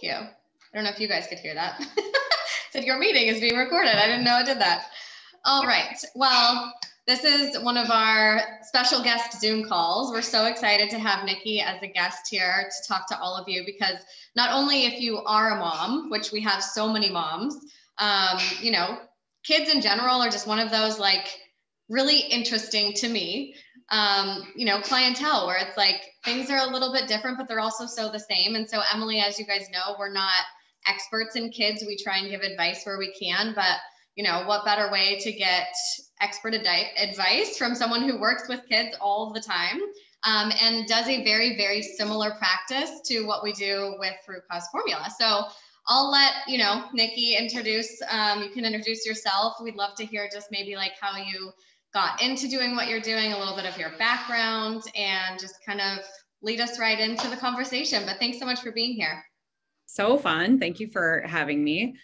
Thank you. I don't know if you guys could hear that. Said your meeting is being recorded. I didn't know it did that. All right. Well, this is one of our special guest Zoom calls. We're so excited to have Nichi as a guest here to talk to all of you, because not only if you are a mom, which we have so many moms, you know, kids in general are just one of those like really interesting to me, you know, clientele where it's like things are a little bit different, but they're also so the same. And so Emily, as you guys know, we're not experts in kids. We try and give advice where we can, but you know, what better way to get expert advice from someone who works with kids all the time, and does a very, very similar practice to what we do with root cause formula. So I'll let, you know, Nichi introduce, you can introduce yourself. We'd love to hear just maybe like how you got into doing what you're doing, a little bit of your background, and just kind of lead us right into the conversation. But thanks so much for being here. So fun. Thank you for having me.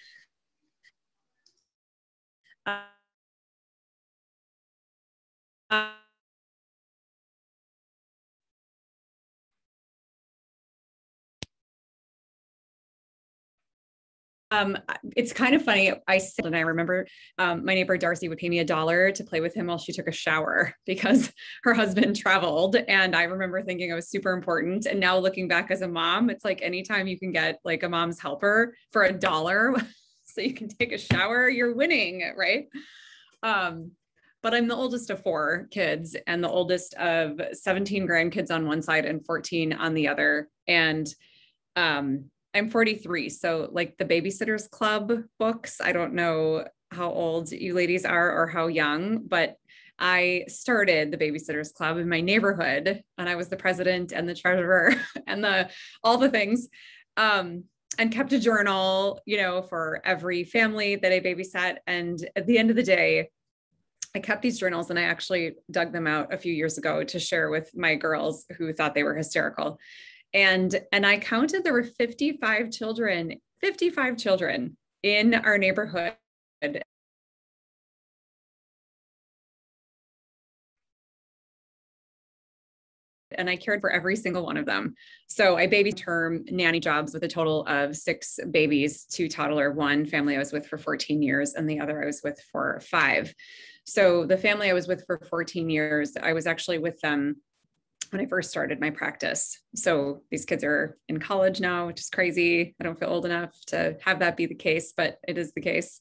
It's kind of funny. I remember my neighbor Darcy would pay me $1 to play with him while she took a shower because her husband traveled. And I remember thinking it was super important. And now looking back as a mom, it's like anytime you can get like a mom's helper for $1 so you can take a shower, you're winning, right? But I'm the oldest of 4 kids and the oldest of 17 grandkids on one side and 14 on the other. And I'm 43. So like the Babysitters Club books, I don't know how old you ladies are or how young, but I started the Babysitters Club in my neighborhood and I was the president and the treasurer and all the things, and kept a journal, you know, for every family that I babysat. And at the end of the day, I kept these journals and I actually dug them out a few years ago to share with my girls who thought they were hysterical. And I counted there were 55 children in our neighborhood. And I cared for every single one of them. So I baby term nanny jobs with a total of 6 babies, 2 toddler, 1 family I was with for 14 years, and the other I was with for 5. So the family I was with for 14 years, I was actually with them when I first started my practice. So these kids are in college now, which is crazy. I don't feel old enough to have that be the case, but it is the case.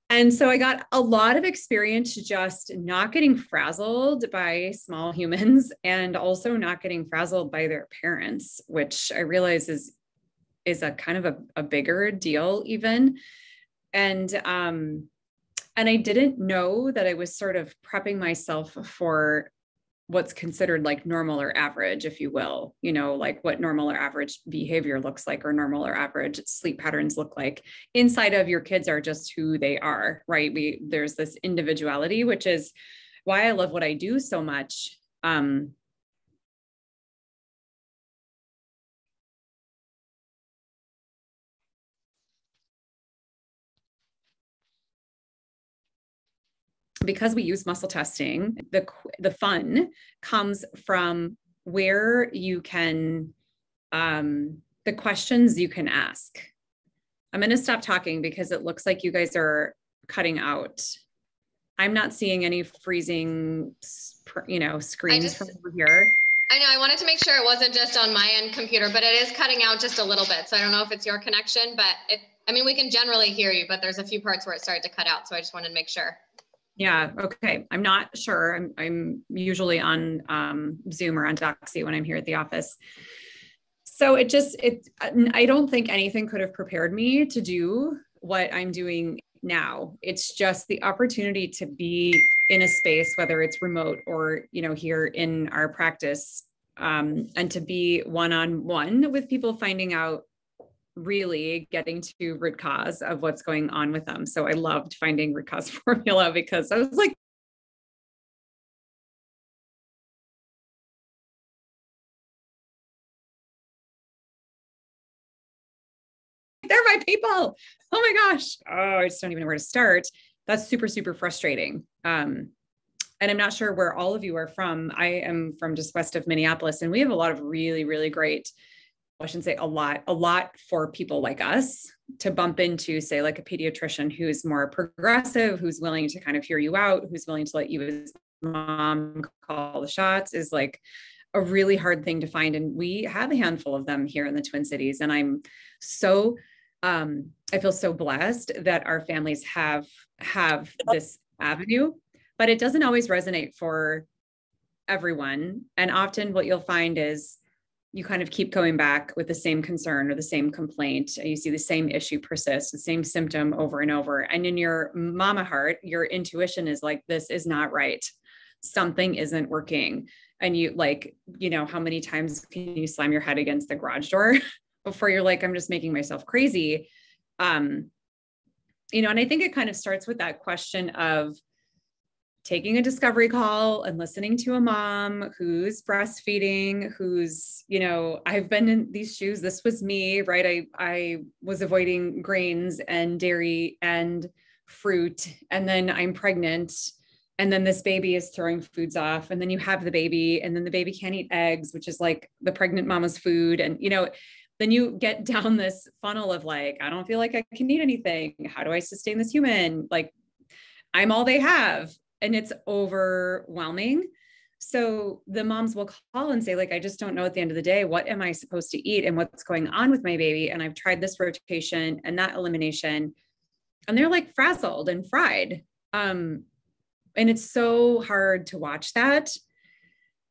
And so I got a lot of experience just not getting frazzled by small humans and also not getting frazzled by their parents, which I realize is a kind of a bigger deal even. And I didn't know that I was sort of prepping myself for what's considered like normal or average, if you will, you know, like what normal or average behavior looks like, or normal or average sleep patterns look like inside of your kids are just who they are, right? There's this individuality, which is why I love what I do so much. Because we use muscle testing, the fun comes from where you can, the questions you can ask. I'm going to stop talking because it looks like you guys are cutting out. I'm not seeing any freezing, you know, screens from over here. I know, I wanted to make sure it wasn't just on my end computer, but it is cutting out just a little bit. So I don't know if it's your connection, but I mean, we can generally hear you, but there's a few parts where it started to cut out. So I just wanted to make sure. Yeah. Okay. I'm not sure. I'm usually on Zoom or on Doxy when I'm here at the office. So I don't think anything could have prepared me to do what I'm doing now. It's just the opportunity to be in a space, whether it's remote or, you know, here in our practice, and to be one-on-one with people, finding out, really getting to root cause of what's going on with them. So I loved finding root cause formula because I was like, they're my people. Oh my gosh. Oh, I just don't even know where to start. That's super, super frustrating. And I'm not sure where all of you are from. I am from just west of Minneapolis, and we have a lot of really, really great I shouldn't say a lot for people like us to bump into, say, like a pediatrician who's more progressive, who's willing to kind of hear you out, who's willing to let you as mom call the shots, is like a really hard thing to find. And we have a handful of them here in the Twin Cities. And I'm so, I feel so blessed that our families have this avenue, but it doesn't always resonate for everyone. And often what you'll find is you kind of keep going back with the same concern or the same complaint. You see the same issue persist, the same symptom over and over. And in your mama heart, your intuition is like, this is not right. Something isn't working. And you like, you know, how many times can you slam your head against the garage door before you're like, I'm just making myself crazy. You know, and I think it kind of starts with that question of taking a discovery call and listening to a mom who's breastfeeding, who's, you know, I've been in these shoes. This was me, right? I was avoiding grains and dairy and fruit, and then I'm pregnant. And then this baby is throwing foods off, and then you have the baby, and then the baby can't eat eggs, which is like the pregnant mama's food. And, you know, then you get down this funnel of like, I don't feel like I can eat anything. How do I sustain this human? Like, I'm all they have. And it's overwhelming. So the moms will call and say, like, I just don't know at the end of the day, what am I supposed to eat and what's going on with my baby? And I've tried this rotation and that elimination, and they're like frazzled and fried. And it's so hard to watch that.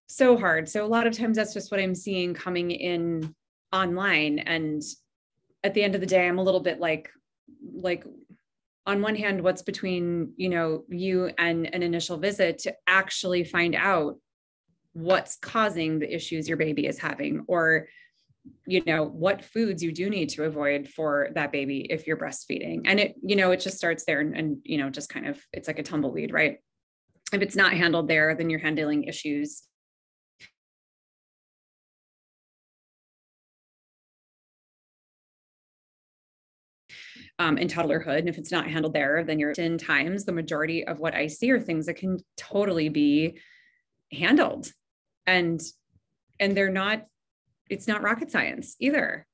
So hard. So a lot of times that's just what I'm seeing coming in online. And at the end of the day, I'm a little bit like, on one hand, what's between, you know, you and an initial visit to actually find out what's causing the issues your baby is having, or, you know, what foods you do need to avoid for that baby if you're breastfeeding. And it, you know, it just starts there and, you know, just kind of, it's like a tumbleweed, right? If it's not handled there, then you're handling issues in toddlerhood. And if it's not handled there, then you're 10 times the majority of what I see are things that can totally be handled. And they're not, it's not rocket science either.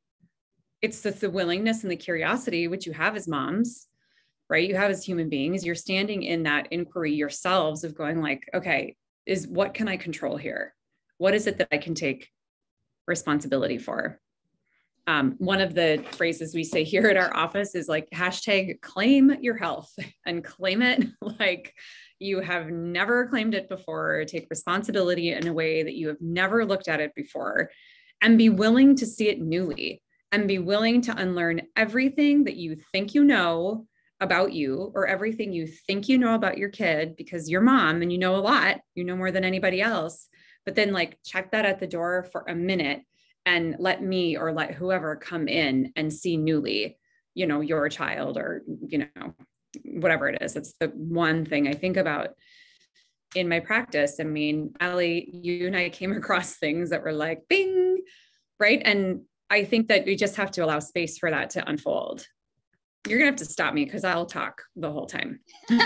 It's the willingness and the curiosity, which you have as moms, right? You have as human beings. You're standing in that inquiry yourselves of going like, okay, what can I control here? What is it that I can take responsibility for? One of the phrases we say here at our office is like #claim your health, and claim it like you have never claimed it before. Take responsibility in a way that you have never looked at it before, and be willing to see it newly, and be willing to unlearn everything that you think you know about you, or everything you think you know about your kid, because you're mom and you know a lot, you know more than anybody else. But then like check that at the door for a minute and let me or let whoever come in and see newly, you know, your child, or, you know, whatever it is. It's the one thing I think about in my practice. I mean, Allie, you and I came across things that were like, bing, right? And I think that we just have to allow space for that to unfold. You're gonna have to stop me because I'll talk the whole time. Well,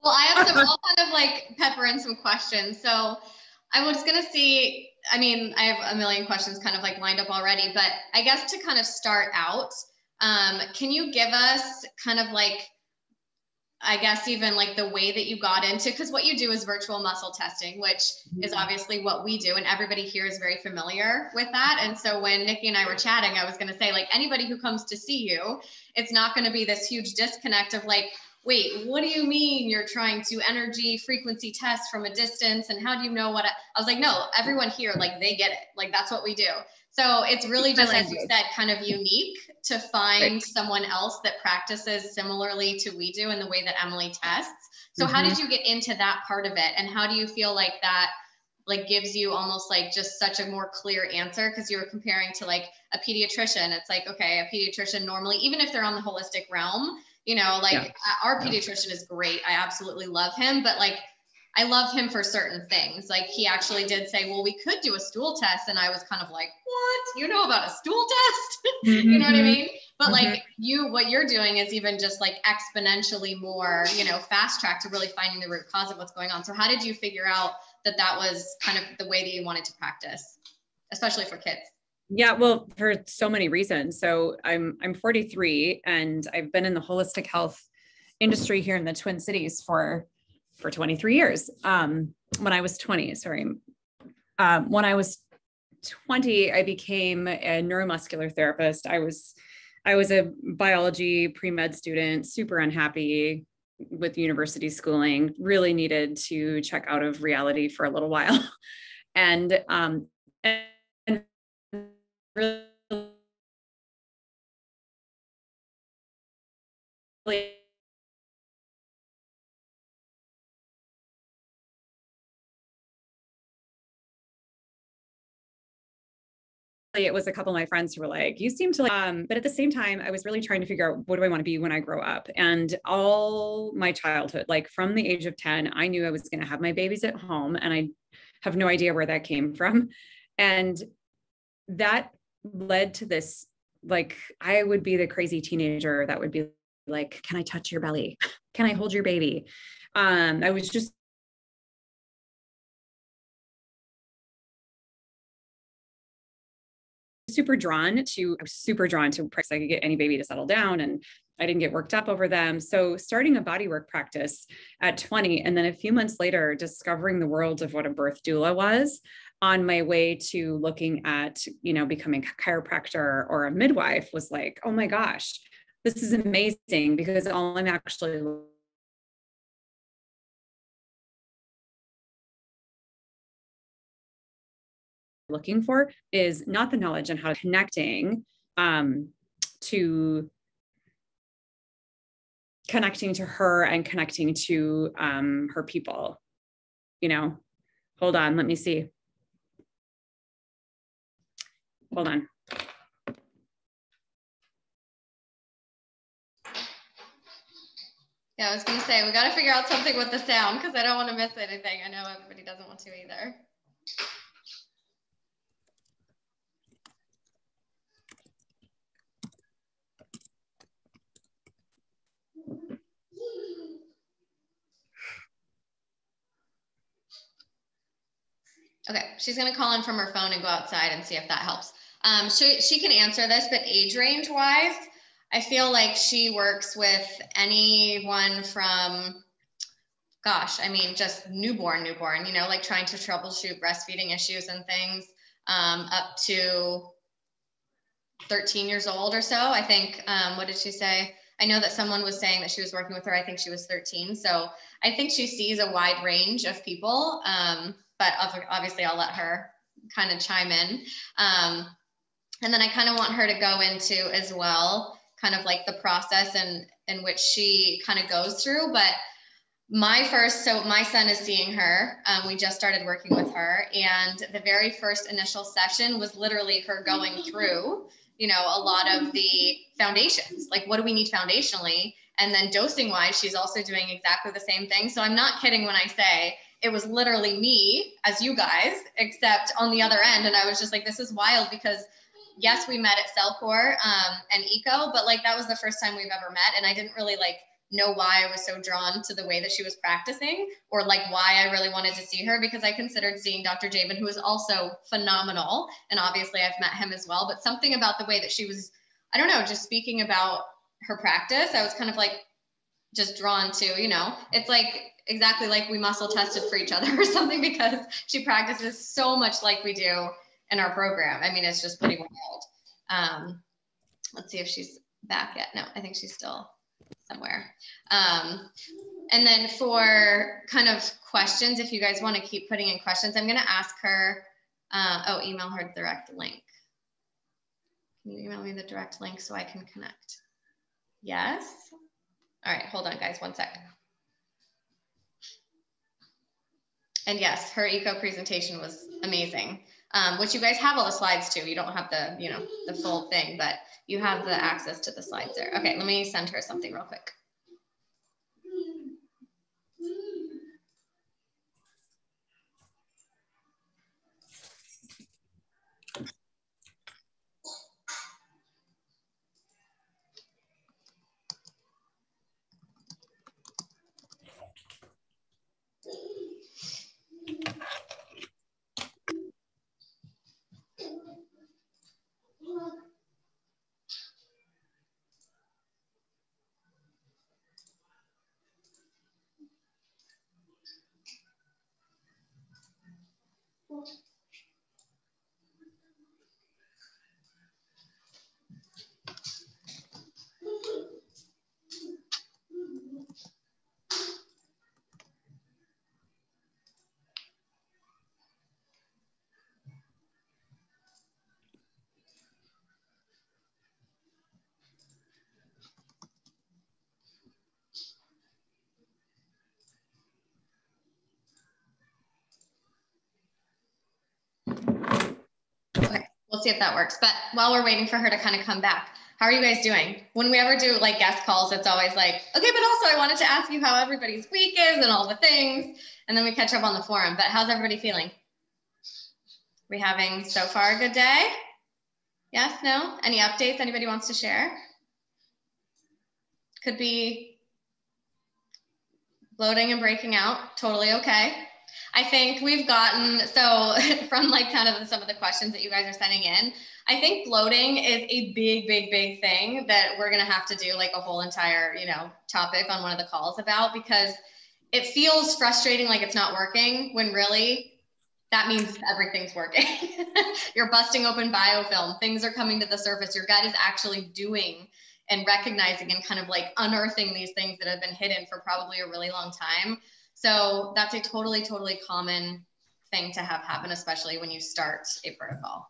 I have some, I'll kind of like pepper in some questions. So I was going to see, I mean, I have a million questions kind of like lined up already, but I guess to kind of start out, can you give us kind of like, I guess even like the way that you got into, because what you do is virtual muscle testing, which is obviously what we do. And everybody here is very familiar with that. And so when Nikki and I were chatting, I was going to say, like, anybody who comes to see you, it's not going to be this huge disconnect of like, wait, what do you mean you're trying to energy frequency test from a distance? And how do you know what I was like, no, everyone here, like they get it. Like, that's what we do. So it's really just, as you said, kind of unique to find someone else that practices similarly to we do in the way that Emily tests. So how did you get into that part of it? And how do you feel like that like gives you almost like just such a more clear answer? Because you were comparing to like a pediatrician. It's like, okay, a pediatrician normally, even if they're on the holistic realm, you know, like our pediatrician is great. I absolutely love him, but like, I love him for certain things. Like he actually did say, well, we could do a stool test. And I was kind of like, what? You know about a stool test? You know what I mean? But like what you're doing is even just like exponentially more, you know, fast track to really finding the root cause of what's going on. So how did you figure out that that was kind of the way that you wanted to practice, especially for kids? Yeah, well, for so many reasons. So I'm 43 and I've been in the holistic health industry here in the Twin Cities for 23 years. When I was 20, sorry. When I was 20, I became a neuromuscular therapist. I was a biology pre-med student, super unhappy with university schooling, really needed to check out of reality for a little while. And really it was a couple of my friends who were like, you seem to like, but at the same time, I was really trying to figure out what do I want to be when I grow up? And all my childhood, like from the age of 10, I knew I was going to have my babies at home, and I have no idea where that came from. And that led to this, like, I would be the crazy teenager that would be like, can I touch your belly? Can I hold your baby? I was just I was super drawn to practice. I could get any baby to settle down, and I didn't get worked up over them. So starting a bodywork practice at 20, and then a few months later, discovering the world of what a birth doula was on my way to looking at, becoming a chiropractor or a midwife, was like, oh my gosh, this is amazing, because all I'm actually looking for is not the knowledge on how to connecting to her and connecting to her people. Hold on, let me see. Hold on. Yeah, I was going to say, we got to figure out something with the sound because I don't want to miss anything. I know everybody doesn't want to either. Okay, she's going to call in from her phone and go outside and see if that helps. She can answer this, but age range wise, I feel like she works with anyone from, gosh, I mean, just newborn, like trying to troubleshoot breastfeeding issues and things, up to 13 years old or so. I think, what did she say? I know that someone was saying that she was working with her. I think she was 13. So I think she sees a wide range of people. But obviously I'll let her kind of chime in. And then I kind of want her to go into as well, kind of like the process in which she kind of goes through. But so my son is seeing her. We just started working with her. And the very first initial session was literally her going through, a lot of the foundations, like what do we need foundationally? And then dosing wise, she's also doing exactly the same thing. So I'm not kidding when I say it was literally me as you guys, except on the other end. And I was just like, this is wild because yes, we met at Cellcore and Eco, but like that was the first time we've ever met. And I didn't really know why I was so drawn to the way that she was practicing, or like why I really wanted to see her, because I considered seeing Dr. Jabin, who is also phenomenal. And obviously I've met him as well, but something about the way that she was, I don't know, just speaking about her practice, I was kind of like just drawn to, it's like exactly like we muscle tested for each other or something, because she practices so much like we do in our program. I mean, it's just pretty wild. Let's see if she's back yet. No, I think she's still somewhere. And then for kind of questions, if you guys want to keep putting in questions, I'm going to ask her, email her direct link. Can you email me the direct link so I can connect? Yes. All right, hold on guys, 1 sec. And yes, her eco presentation was amazing, which you guys have all the slides too. You don't have the, the full thing, but you have the access to the slides there. Okay, let me send her something real quick. see if that works. But while we're waiting for her to kind of come back, how are you guys doing? When we ever do like guest calls, it's always like, okay, but also I wanted to ask you how everybody's week is and all the things. And then we catch up on the forum. But how's everybody feeling? We having so far a good day? Yes, no? Any updates anybody wants to share? Could be bloating and breaking out. Totally okay. I think we've gotten, so from like kind of some of the questions that you guys are sending in, I think bloating is a big, big, big thing that we're going to have to do like a whole entire, you know, topic on one of the calls about, because it feels frustrating like it's not working when really that means everything's working. You're busting open biofilm. Things are coming to the surface. Your gut is actually doing and recognizing and kind of like unearthing these things that have been hidden for probably a really long time. So that's a totally, totally common thing to have happen, especially when you start a protocol.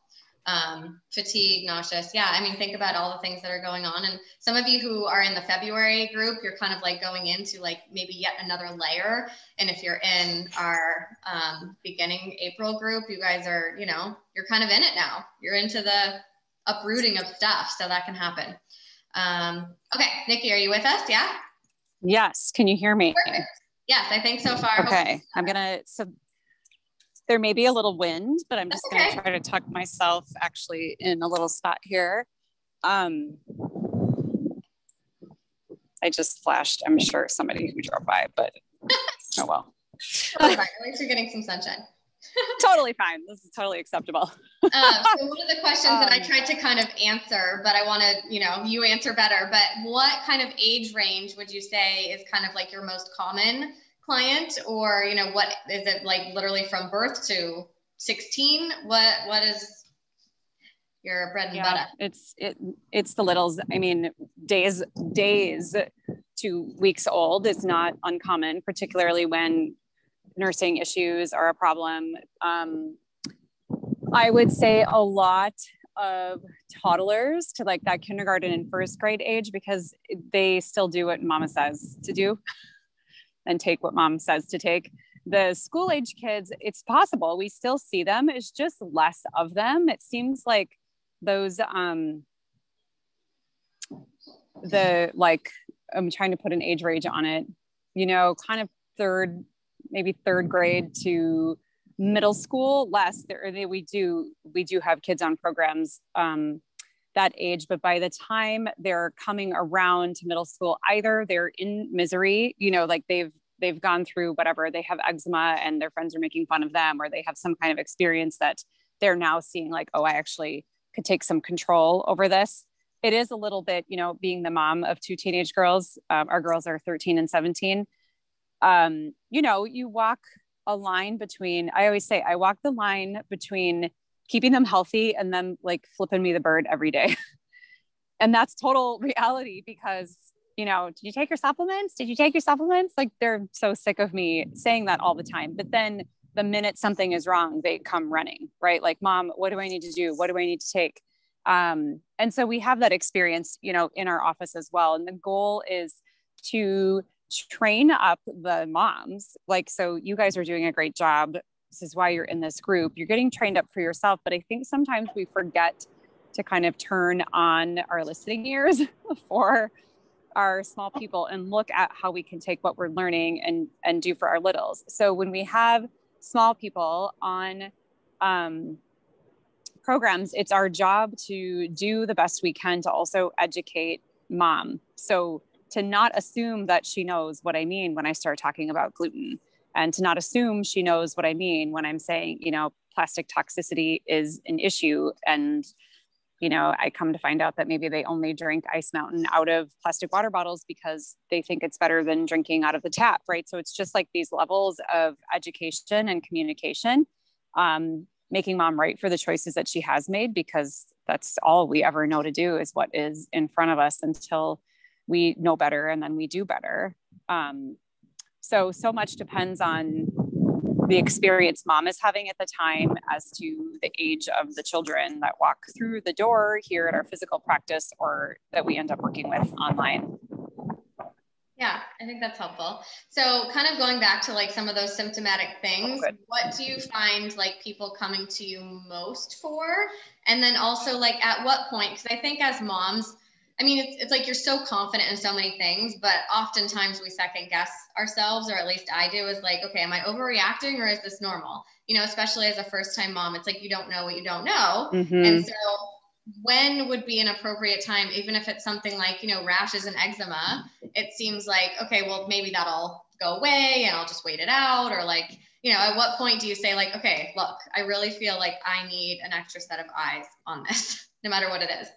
Fatigue, nauseous. Yeah, I mean, think about all the things that are going on. And some of you who are in the February group, you're kind of like going into like maybe yet another layer. And if you're in our beginning April group, you guys are, you know, you're kind of in it now. You're into the uprooting of stuff. So that can happen. Okay, Nikki, are you with us? Yeah? Yes. Can you hear me? Perfect. Yes, I think so far. Okay. So there may be a little wind, but I'm just going to try to tuck myself actually in a little spot here. I just flashed, I'm sure somebody who drove by, but oh well. Totally fine. At least you're getting some sunshine. Totally fine. This is totally acceptable. So one of the questions that I tried to kind of answer, but I want to, you know, you answer better, but what kind of age range would you say is kind of like your most common client? Or, you know, what is it like literally from birth to 16? What is your bread and butter? It's the littles. I mean, days to weeks old is not uncommon, particularly when nursing issues are a problem. I would say a lot of toddlers to like that kindergarten and first grade age, because they still do what mama says to do and take what mom says to take. The school age kids, it's possible we still see them. It's just less of them. It seems like those, I'm trying to put an age range on it, you know, kind of maybe third grade to middle school, less. We do have kids on programs that age, but by the time they're coming around to middle school, either they're in misery, you know, like they've gone through whatever, they have eczema and their friends are making fun of them, or they have some kind of experience that they're now seeing like, oh, I actually could take some control over this. It is a little bit, you know, being the mom of two teenage girls, our girls are 13 and 17. You know, you walk a line between, I always say, I walk the line between keeping them healthy and them like flipping me the bird every day. And that's total reality because, you know, did you take your supplements? Did you take your supplements? Like they're so sick of me saying that all the time. But then the minute something is wrong, they come running, right? Like, mom, what do I need to do? What do I need to take? And so we have that experience, you know, in our office as well. And the goal is to train up the moms. Like, so you guys are doing a great job. This is why you're in this group. You're getting trained up for yourself. But I think sometimes we forget to kind of turn on our listening ears for our small people and look at how we can take what we're learning and do for our littles. So when we have small people on programs, it's our job to do the best we can to also educate mom. So to not assume that she knows what I mean when I start talking about gluten, and to not assume she knows what I mean when I'm saying, you know, plastic toxicity is an issue. And, you know, I come to find out that maybe they only drink Ice Mountain out of plastic water bottles because they think it's better than drinking out of the tap, right? So it's just like these levels of education and communication, making mom right for the choices that she has made, because that's all we ever know to do is what is in front of us until we know better and then we do better. So much depends on the experience mom is having at the time as to the age of the children that walk through the door here at our physical practice or that we end up working with online. Yeah, I think that's helpful. So kind of going back to like some of those symptomatic things, what do you find like people coming to you most for? And then also like at what point, because I think as moms, I mean, it's like you're so confident in so many things, but oftentimes we second guess ourselves, or at least I do, is like, okay, am I overreacting or is this normal? You know, especially as a first time mom, it's like you don't know what you don't know. And so when would be an appropriate time, even if it's something like, you know, rashes and eczema, it seems like, okay, well, maybe that'll go away and I'll just wait it out. Or like, you know, at what point do you say like, okay, look, I really feel like I need an extra set of eyes on this, no matter what it is?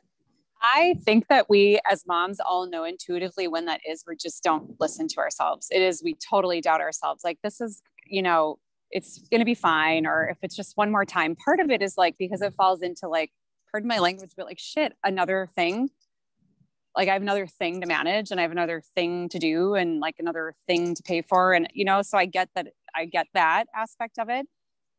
I think that we as moms all know intuitively when that is. We just don't listen to ourselves. It is, we totally doubt ourselves. Like, this is, you know, it's going to be fine. Or if it's just one more time, part of it is like, because it falls into like, pardon my language, but like, shit, another thing. Like, I have another thing to manage and I have another thing to do and like another thing to pay for. And, you know, so I get that aspect of it.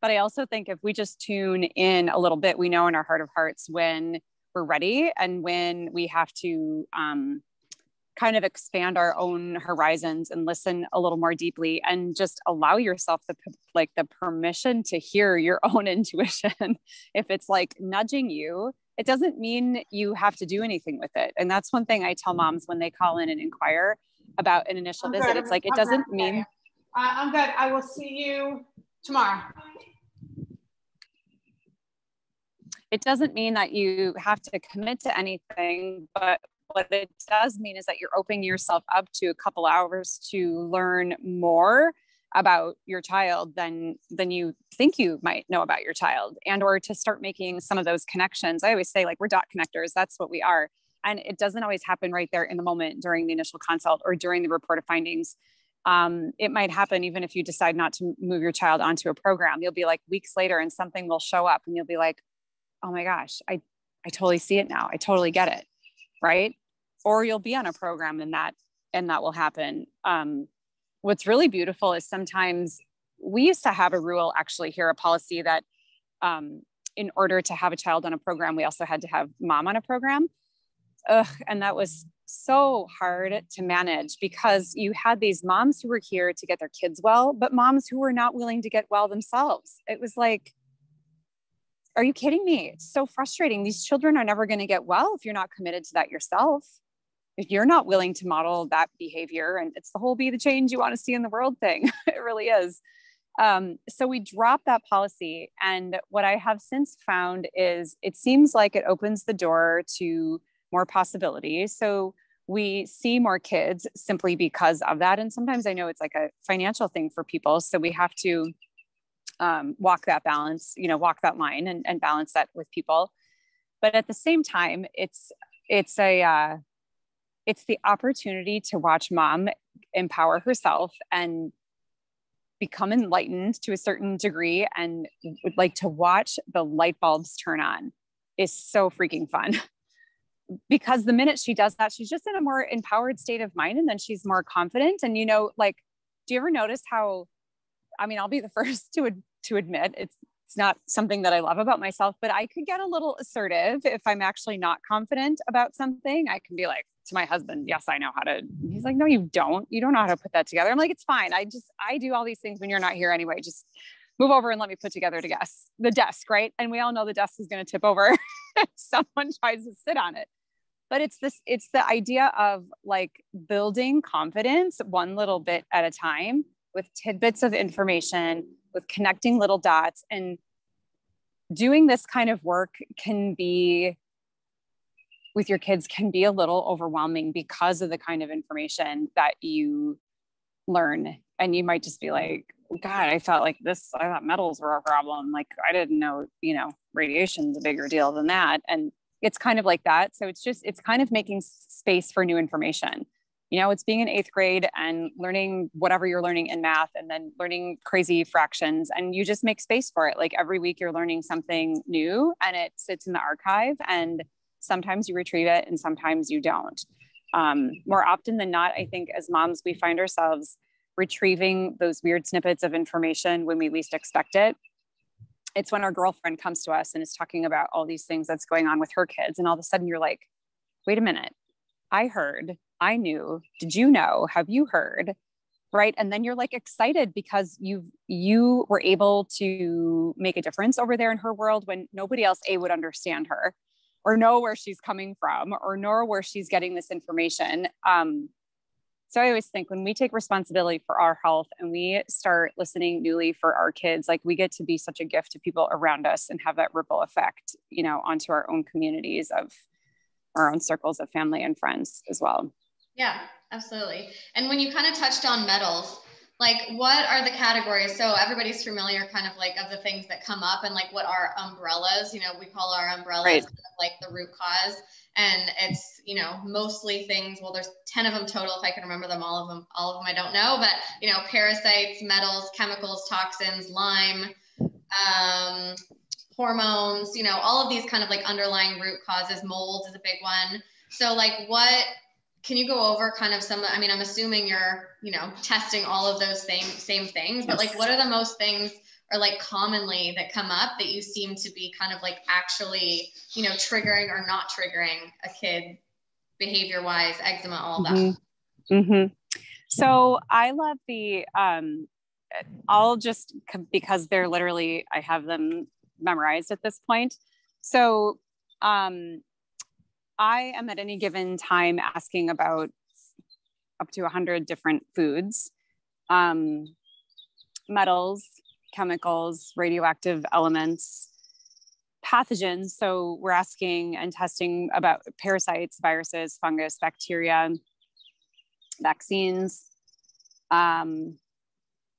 But I also think if we just tune in a little bit, we know in our heart of hearts when we're ready and when we have to kind of expand our own horizons and listen a little more deeply and just allow yourself the permission to hear your own intuition. If it's like nudging you, it doesn't mean you have to do anything with it. And that's one thing I tell moms when they call in and inquire about an initial visit. It's like, it doesn't mean. I'm good. I will see you tomorrow. It doesn't mean that you have to commit to anything, but what it does mean is that you're opening yourself up to a couple hours to learn more about your child than you think you might know about your child, and or to start making some of those connections. I always say, like, we're dot connectors. That's what we are. And it doesn't always happen right there in the moment during the initial consult or during the report of findings. It might happen even if you decide not to move your child onto a program. You'll be like weeks later and something will show up and you'll be like, oh my gosh, I totally see it now. I totally get it. Right. Or you'll be on a program and that will happen. What's really beautiful is sometimes we used to have a rule, actually here, a policy that in order to have a child on a program, we also had to have mom on a program. And that was so hard to manage because you had these moms who were here to get their kids well, but moms who were not willing to get well themselves. It was like, are you kidding me? It's so frustrating. These children are never going to get well if you're not committed to that yourself. If you're not willing to model that behavior, and it's the whole be the change you want to see in the world thing. It really is. So we dropped that policy. And what I have since found is it seems like it opens the door to more possibilities. So we see more kids simply because of that. And sometimes I know it's like a financial thing for people. So we have to walk that balance, walk that line and balance that with people. But at the same time, it's the opportunity to watch mom empower herself and become enlightened to a certain degree, and like to watch the light bulbs turn on is so freaking fun. Because the minute she does that, she's just in a more empowered state of mind, and then she's more confident. And, do you ever notice how, I'll be the first to admit it's not something that I love about myself, but I could get a little assertive if I'm actually not confident about something. I can be like to my husband, yes, I know how to. He's like, no, you don't. You don't know how to put that together. I'm like, it's fine. I do all these things when you're not here anyway. Just move over and let me put together the desk, right? And we all know the desk is going to tip over if someone tries to sit on it. But it's the idea of like building confidence one little bit at a time with tidbits of information, with connecting little dots. And doing this kind of work with your kids can be a little overwhelming because of the kind of information that you learn. And you might just be like, God, I thought metals were a problem. Like, I didn't know, radiation's a bigger deal than that. And it's kind of like that. So it's kind of making space for new information. It's being in 8th grade and learning whatever you're learning in math, and then learning crazy fractions, and you just make space for it. Like every week you're learning something new and it sits in the archive, and sometimes you retrieve it and sometimes you don't. More often than not, I think as moms, we find ourselves retrieving those weird snippets of information when we least expect it. It's when our girlfriend comes to us and is talking about all these things that's going on with her kids. And all of a sudden you're like, wait a minute, I heard I knew. Did you know? Have you heard? Right. And then you're like excited because you were able to make a difference over there in her world when nobody else would understand her or know where she's coming from or know where she's getting this information. So I always think when we take responsibility for our health and we start listening newly for our kids, like we get to be such a gift to people around us and have that ripple effect, onto our own communities of our own circles of family and friends as well. Yeah, absolutely. And when you kind of touched on metals, like what are the categories? So everybody's familiar kind of like of the things that come up and like what are umbrellas, we call our umbrellas right. kind of like the root cause. And it's, mostly things, well, there's 10 of them total, if I can remember them, all of them, I don't know, but, parasites, metals, chemicals, toxins, Lyme, hormones, all of these kind of like underlying root causes. Mold is a big one. So like can you go over kind of I'm assuming you're, testing all of those same things, but like, what are the most things or like commonly that come up that you seem to be kind of like actually, triggering or not triggering a kid behavior wise, eczema, all that? Mm-hmm. So I love I'll just, because they're literally, I have them memorized at this point. So, I am at any given time asking about up to 100 different foods, metals, chemicals, radioactive elements, pathogens. So we're asking and testing about parasites, viruses, fungus, bacteria, vaccines,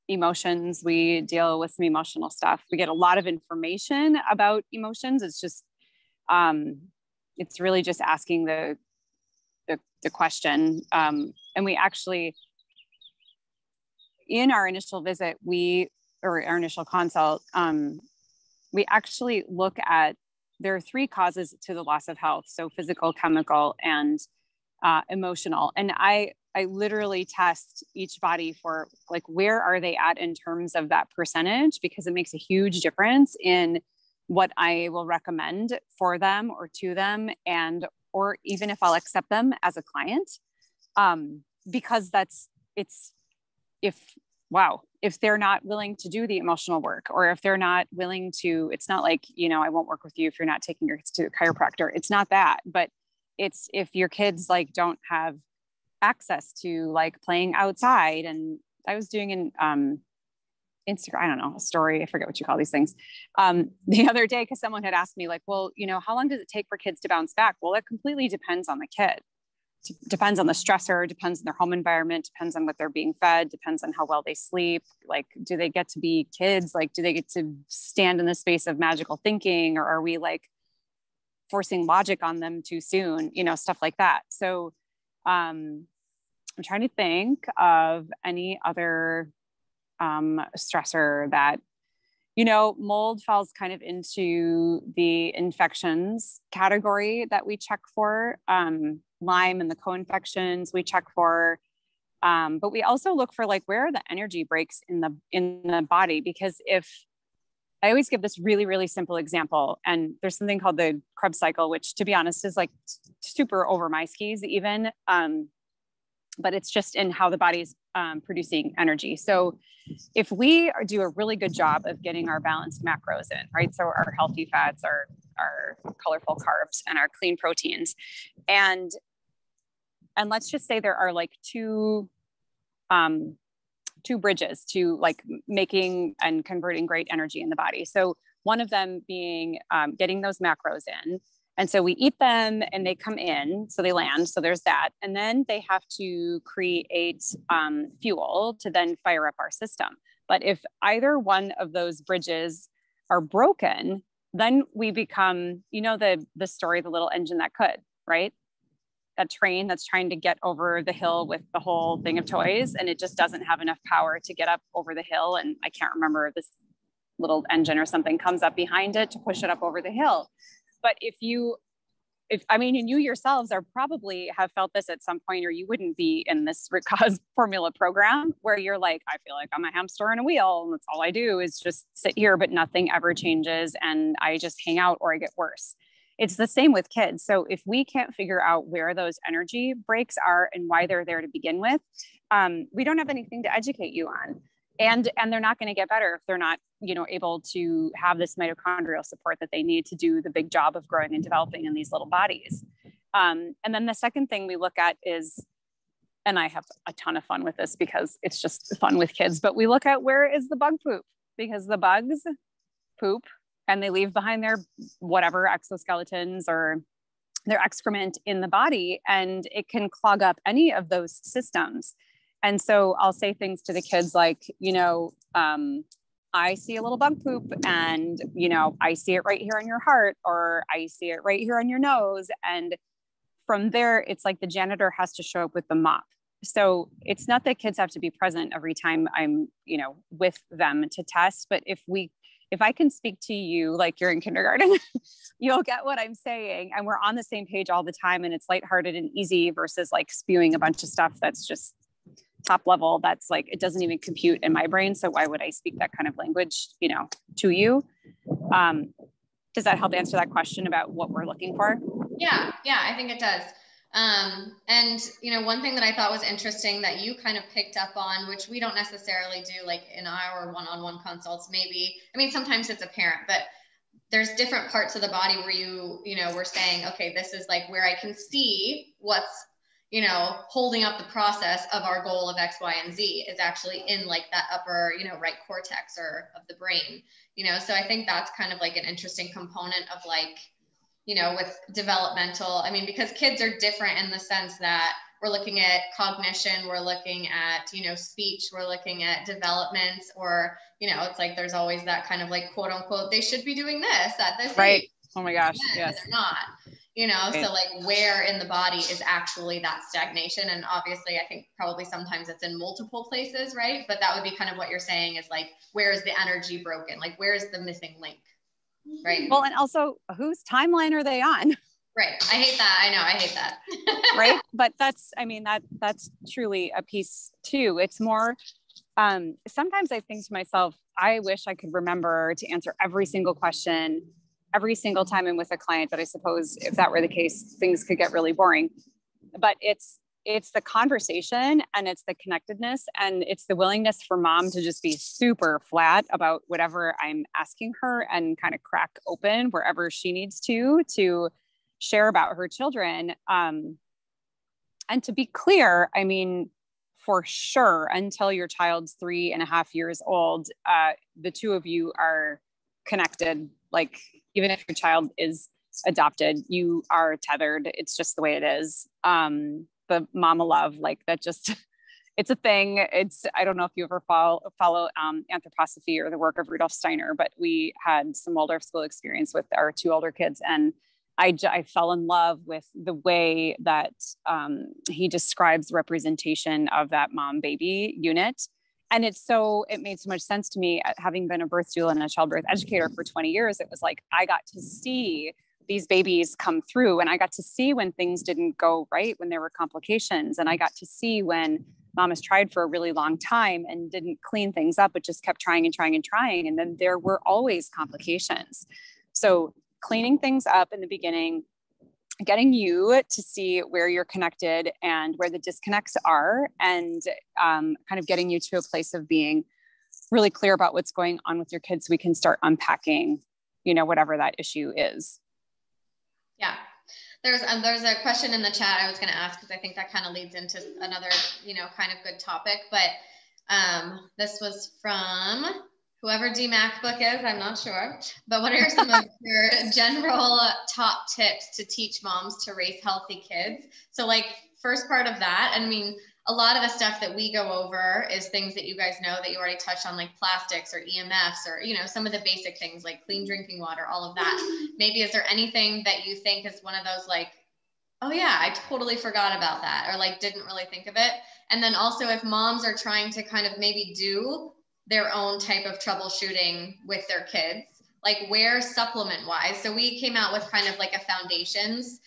emotions. We deal with some emotional stuff. We get a lot of information about emotions. It's just, it's really just asking the question. And we actually, in our initial visit, or our initial consult, we actually look at, there are 3 causes to the loss of health. So physical, chemical, and emotional. And I literally test each body for like, where are they at in terms of that percentage? Because it makes a huge difference in what I will recommend for them or to them, or even if I'll accept them as a client, because if they're not willing to do the emotional work, or if they're not willing to, it's not like, I won't work with you if you're not taking your kids to a chiropractor. It's not that, but it's if your kids like don't have access to like playing outside. And I was doing an, Instagram, I don't know, a story. I forget what you call these things. The other day, because someone had asked me like, well, how long does it take for kids to bounce back? Well, it completely depends on the kid. Depends on the stressor, depends on their home environment, depends on what they're being fed, depends on how well they sleep. Like, do they get to be kids? Like, do they get to stand in the space of magical thinking, or are we like forcing logic on them too soon? Stuff like that. So I'm trying to think of any other stressor that, mold falls kind of into the infections category that we check for. Lyme and the co-infections we check for, but we also look for like, where are the energy breaks in the body? Because if I always give this really, really simple example, and there's something called the Krebs cycle, which to be honest is like super over my skis even. But it's just in how the body's producing energy. So if we do a really good job of getting our balanced macros in, right? So our healthy fats, our colorful carbs, and our clean proteins. And let's just say there are like two bridges to like making and converting great energy in the body. So one of them being getting those macros in. And so we eat them and they come in, so they land. So there's that. And then they have to create fuel to then fire up our system. But if either one of those bridges are broken, then we become, the story, the little engine that could, right? That train that's trying to get over the hill with the whole thing of toys, and it just doesn't have enough power to get up over the hill. And I can't remember, this little engine or something comes up behind it to push it up over the hill. But and you yourselves are probably have felt this at some point, or you wouldn't be in this root cause formula program where you're like, I feel like I'm a hamster in a wheel, and that's all I do is just sit here, but nothing ever changes. And I just hang out or I get worse. it's the same with kids. So if we can't figure out where those energy breaks are and why they're there to begin with, we don't have anything to educate you on. And they're not going to get better if they're not, able to have this mitochondrial support that they need to do the big job of growing and developing in these little bodies. And then the second thing we look at is, and I have a ton of fun with this because it's just fun with kids, but we look at where is the bug poop, because the bugs poop and they leave behind their whatever exoskeletons or their excrement in the body, and it can clog up any of those systems. And so I'll say things to the kids like, I see a little bug poop and, I see it right here on your heart, or I see it right here on your nose. And from there, it's like the janitor has to show up with the mop. So it's not that kids have to be present every time I'm, with them to test, but if I can speak to you like you're in kindergarten, you'll get what I'm saying. And we're on the same page all the time. And it's lighthearted and easy versus like spewing a bunch of stuff that's just top level. That's like, it doesn't even compute in my brain. So why would I speak that kind of language, to you? Does that help answer that question about what we're looking for? Yeah, I think it does. And one thing that I thought was interesting that you kind of picked up on, which we don't necessarily do like in our one-on-one consults, maybe, sometimes it's apparent, but there's different parts of the body where we're saying, okay, this is like where I can see what's, holding up the process of our goal of X, Y, and Z is actually in like that upper, right cortex or of the brain, so I think that's kind of like an interesting component of like, with developmental, because kids are different in the sense that we're looking at cognition, we're looking at, speech, we're looking at developments, or, it's like, there's always that kind of like, quote unquote, they should be doing this at this right. age. Oh my gosh. Yeah, yes. but they're not, right. So like where in the body is actually that stagnation? And obviously I think probably sometimes it's in multiple places, right? But that would be kind of what you're saying is like, where is the energy broken? Like, where's the missing link? Right. Well, and also whose timeline are they on? Right. I hate that. I know. I hate that. Right. But that's truly a piece too. It's more, sometimes I think to myself, I wish I could remember to answer every single question every single time I'm with a client, but I suppose if that were the case, things could get really boring. But it's the conversation and it's the connectedness and it's the willingness for mom to just be super flat about whatever I'm asking her and kind of crack open wherever she needs to share about her children. And to be clear, for sure, until your child's 3.5 years old, the two of you are connected. Like, even if your child is adopted, you are tethered. It's just the way it is. The mama love, like that just, it's a thing. I don't know if you ever follow anthroposophy or the work of Rudolf Steiner, but we had some Waldorf school experience with our 2 older kids. And I fell in love with the way that he describes representation of that mom baby unit. And it made so much sense to me, having been a birth doula and a childbirth educator for 20 years. It was like, I got to see these babies come through, and I got to see when things didn't go right, when there were complications. And I got to see when mom has tried for a really long time and didn't clean things up, but just kept trying and trying and trying. And then there were always complications. So cleaning things up in the beginning, getting you to see where you're connected and where the disconnects are, and kind of getting you to a place of being really clear about what's going on with your kids so we can start unpacking, whatever that issue is. Yeah. There's a question in the chat I was going to ask, because I think that kind of leads into another, kind of good topic, but this was from whoever DMAC book is, I'm not sure, but what are some of your general top tips to teach moms to raise healthy kids? So like, first part of that, a lot of the stuff that we go over is things that you guys know that you already touched on, like plastics or EMFs or, some of the basic things like clean drinking water, all of that. Maybe is there anything that you think is one of those like, oh yeah, I totally forgot about that, or like didn't really think of it? And then also if moms are trying to kind of maybe do their own type of troubleshooting with their kids, like where supplement wise. So we came out with kind of like a foundations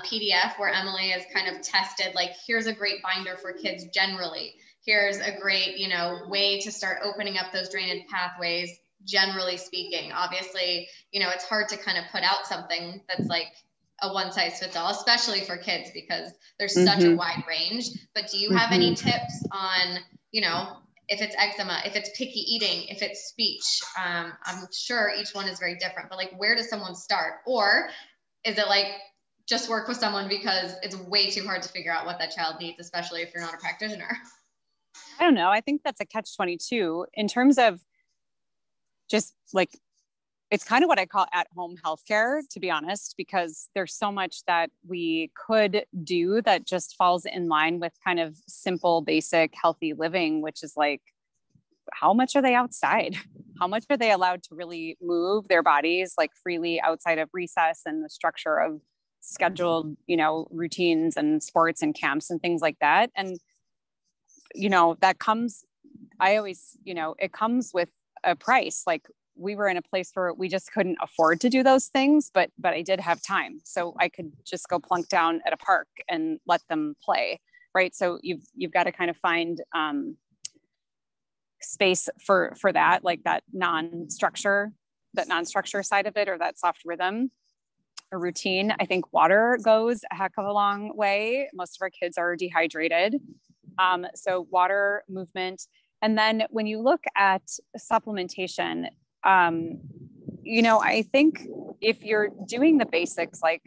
PDF where Emily has kind of tested, like, here's a great binder for kids generally. Here's a great, way to start opening up those drainage pathways. generally speaking? Obviously, you know, it's hard to kind of put out something that's like a one size fits all, especially for kids, because there's such a wide range. But do you have any tips on, you know, if it's eczema, if it's picky eating, if it's speech? I'm sure each one is very different, but like, where does someone start? Or is it like, just work with someone because it's way too hard to figure out what that child needs, especially if you're not a practitioner? I don't know. I think that's a catch-22 in terms of just like, it's kind of what I call at-home healthcare, to be honest, because there's so much that we could do that just falls in line with kind of simple, basic, healthy living, which is like, how much are they outside? How much are they allowed to really move their bodies like freely outside of recess and the structure of scheduled, you know, routines and sports and camps and things like that? And, you know, that comes, I always, you know, it comes with a price. Like, we were in a place where we just couldn't afford to do those things, but I did have time. So I could just go plunk down at a park and let them play. Right. So you've got to kind of find, space for that, like that non-structure side of it, or that soft rhythm or routine. I think water goes a heck of a long way. Most of our kids are dehydrated. So water, movement. And then when you look at supplementation, you know, I think if you're doing the basics, like,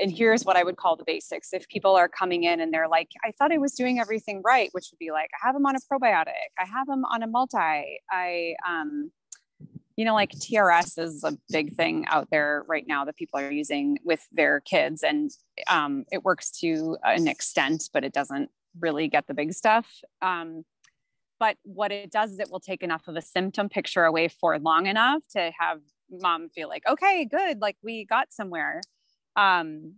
and here's what I would call the basics. If people are coming in and they're like, I thought I was doing everything right, which would be like, I have them on a probiotic, I have them on a multi, you know, like TRS is a big thing out there right now that people are using with their kids. And it works to an extent, but it doesn't really get the big stuff. But what it does is it will take enough of a symptom picture away for long enough to have mom feel like, okay, good. Like, we got somewhere. And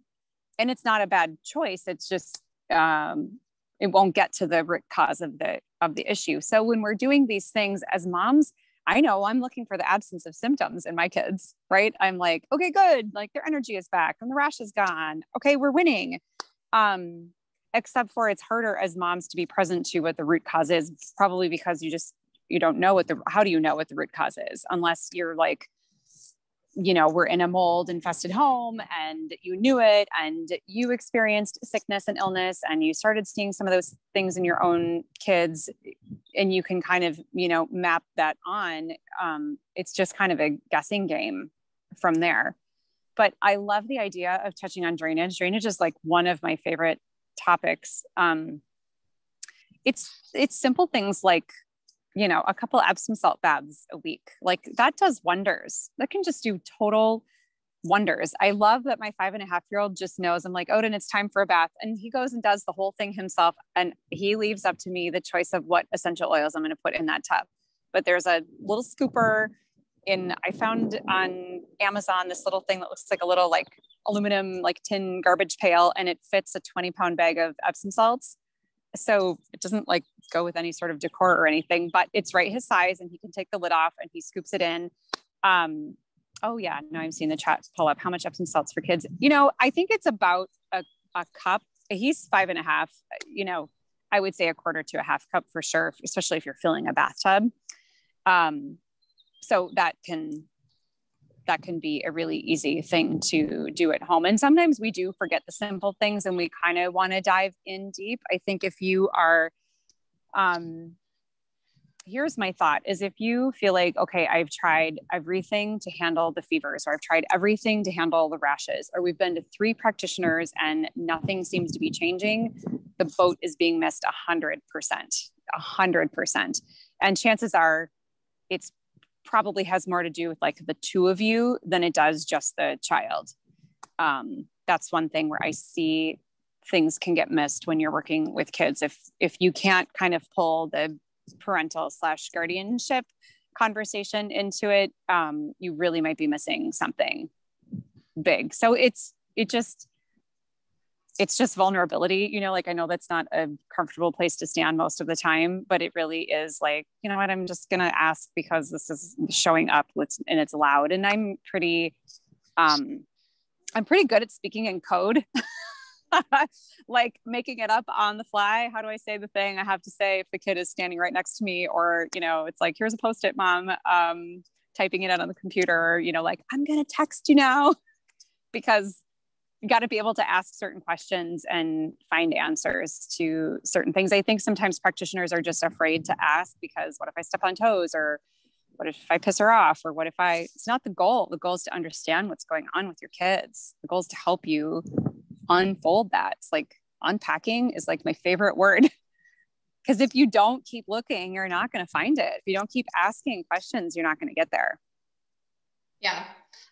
it's not a bad choice. It's just, it won't get to the root cause of the issue. So when we're doing these things as moms, I know I'm looking for the absence of symptoms in my kids, right? I'm like, okay, good. Like, their energy is back and the rash is gone. Okay, we're winning. Except for it's harder as moms to be present to what the root cause is, probably because you don't know how do you know what the root cause is, unless you're like, you know, we're in a mold infested home and you knew it and you experienced sickness and illness and you started seeing some of those things in your own kids, and you can kind of, you know, map that on. It's just kind of a guessing game from there. But I love the idea of touching on drainage. Drainage is like one of my favorite topics. It's simple things like, you know, a couple Epsom salt baths a week. Like, that does wonders. That can just do total wonders. I love that my 5.5-year-old just knows, I'm like, Odin, it's time for a bath. And he goes and does the whole thing himself. And he leaves up to me the choice of what essential oils I'm going to put in that tub. But there's a little scooper I found on Amazon, this little thing that looks like a little like aluminum, like tin garbage pail, and it fits a 20-pound bag of Epsom salts. So it doesn't like go with any sort of decor or anything, but it's right his size and he can take the lid off and he scoops it in. Oh yeah, now I'm seeing the chat pull up. How much Epsom salts for kids? You know, I think it's about a cup. He's 5.5, you know, I would say a quarter to a half cup for sure, especially if you're filling a bathtub. So that can be a really easy thing to do at home. And sometimes we do forget the simple things and we kind of want to dive in deep. I think if you are, here's my thought is, if you feel like, okay, I've tried everything to handle the fevers, or I've tried everything to handle the rashes, or we've been to 3 practitioners and nothing seems to be changing, the boat is being missed 100%. And chances are it's probably has more to do with like the 2 of you than it does just the child. That's one thing where I see things can get missed when you're working with kids. If you can't kind of pull the parental / guardianship conversation into it, you really might be missing something big. So it's just vulnerability, you know, like, I know that's not a comfortable place to stand most of the time, but it really is like, you know what, I'm just going to ask because this is showing up and it's loud. And I'm pretty good at speaking in code. like making it up on the fly. How do I say the thing I have to say if the kid is standing right next to me, or, you know, it's like, here's a Post-it, mom, typing it out on the computer, you know, like, I'm going to text you now, because you got to be able to ask certain questions and find answers to certain things. I think sometimes practitioners are just afraid to ask because what if I step on toes, or what if I piss her off, or what if it's not the goal. The goal is to understand what's going on with your kids. The goal is to help you unfold that. It's like unpacking is like my favorite word. Because if you don't keep looking, you're not going to find it. If you don't keep asking questions, you're not going to get there. Yeah.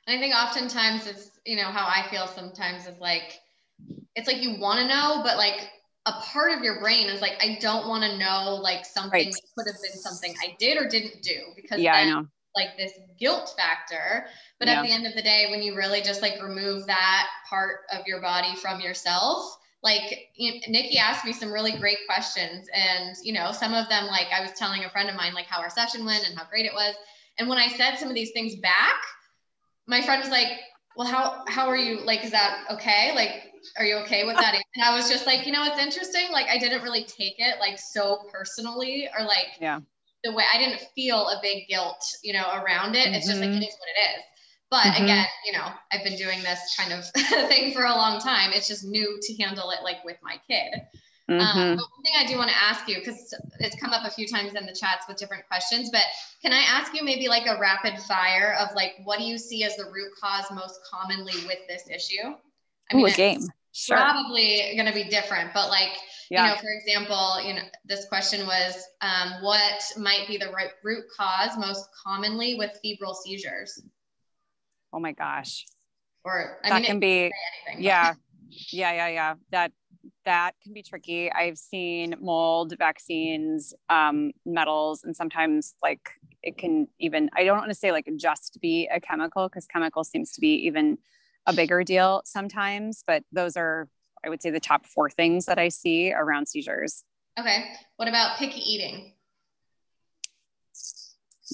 And I think oftentimes it's, you know, how I feel sometimes is like, it's like you want to know, but like a part of your brain is like, I don't want to know like something that could have been something I did or didn't do, because I then know. like this guilt factor. But at the end of the day, when you really just like remove that part of your body from yourself, like Nikki asked me some really great questions, and, you know, some of them, like I was telling a friend of mine, like how our session went and how great it was. And when I said some of these things back, my friend was like, well, how are you? Like, is that okay? Like, are you okay with that? And I was just like, you know, it's interesting. Like, I didn't really take it like so personally, or like the way I didn't feel a big guilt, you know, around it. It's just like, it is what it is. But again, you know, I've been doing this kind of thing for a long time. It's just new to handle it like with my kid. But one thing I do want to ask you, because it's come up a few times in the chats with different questions, but can I ask you maybe like a rapid fire of like, what do you see as the root cause most commonly with this issue? I mean, a game. Sure. Probably going to be different, but like, you know, for example, you know, this question was, what might be the root cause most commonly with febrile seizures? Oh my gosh. Or I that mean, can be, anything, yeah. That can be tricky. I've seen mold, vaccines, metals, and sometimes like it can even, I don't want to say like just be a chemical, because chemical seems to be even a bigger deal sometimes, but those are, I would say, the top 4 things that I see around seizures. Okay. What about picky eating?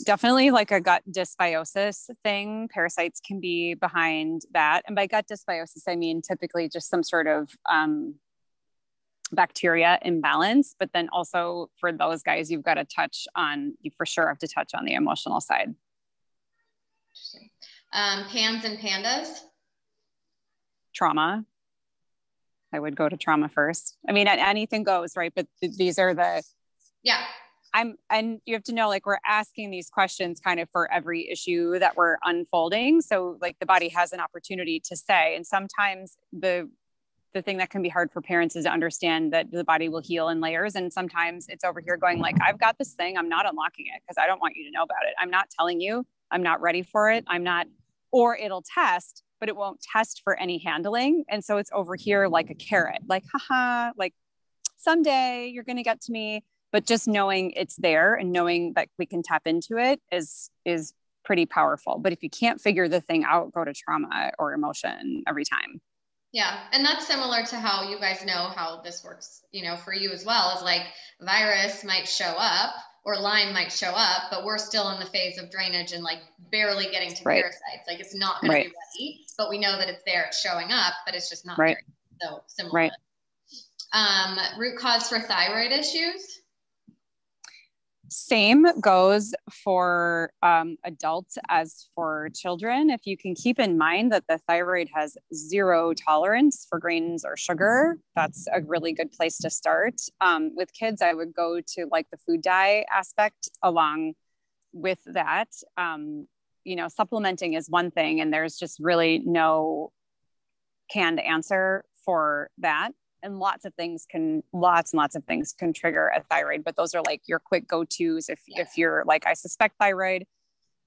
Definitely like a gut dysbiosis thing. Parasites can be behind that. And by gut dysbiosis, I mean typically just some sort of bacteria imbalance. But then also for those guys, you for sure have to touch on the emotional side. Interesting. Pans and pandas? Trauma. I would go to trauma first. I mean, anything goes, right? But these are the... Yeah. And you have to know, like, we're asking these questions kind of for every issue that we're unfolding. So like the body has an opportunity to say, and sometimes the thing that can be hard for parents is to understand that the body will heal in layers. And sometimes it's over here going like, I've got this thing, I'm not unlocking it because I don't want you to know about it. I'm not telling you, I'm not ready for it. Or it'll test, but it won't test for any handling. And so it's over here like a carrot, like, haha, like someday you're going to get to me. But just knowing it's there and knowing that we can tap into it is pretty powerful. But if you can't figure the thing out, go to trauma or emotion every time. Yeah. And that's similar to how you guys know how this works, you know, for you as well, is like virus might show up or Lyme might show up, but we're still in the phase of drainage and like barely getting to parasites. Like it's not going to be ready, but we know that it's there, it's showing up, but it's just not there. So similar. Root cause for thyroid issues? Same goes for adults as for children. If you can keep in mind that the thyroid has 0 tolerance for grains or sugar, that's a really good place to start. With kids, I would go to like the food dye aspect along with that. You know, supplementing is one thing, and there's just really no canned answer for that. And lots and lots of things can trigger a thyroid, but those are like your quick go-tos if you're like, I suspect thyroid.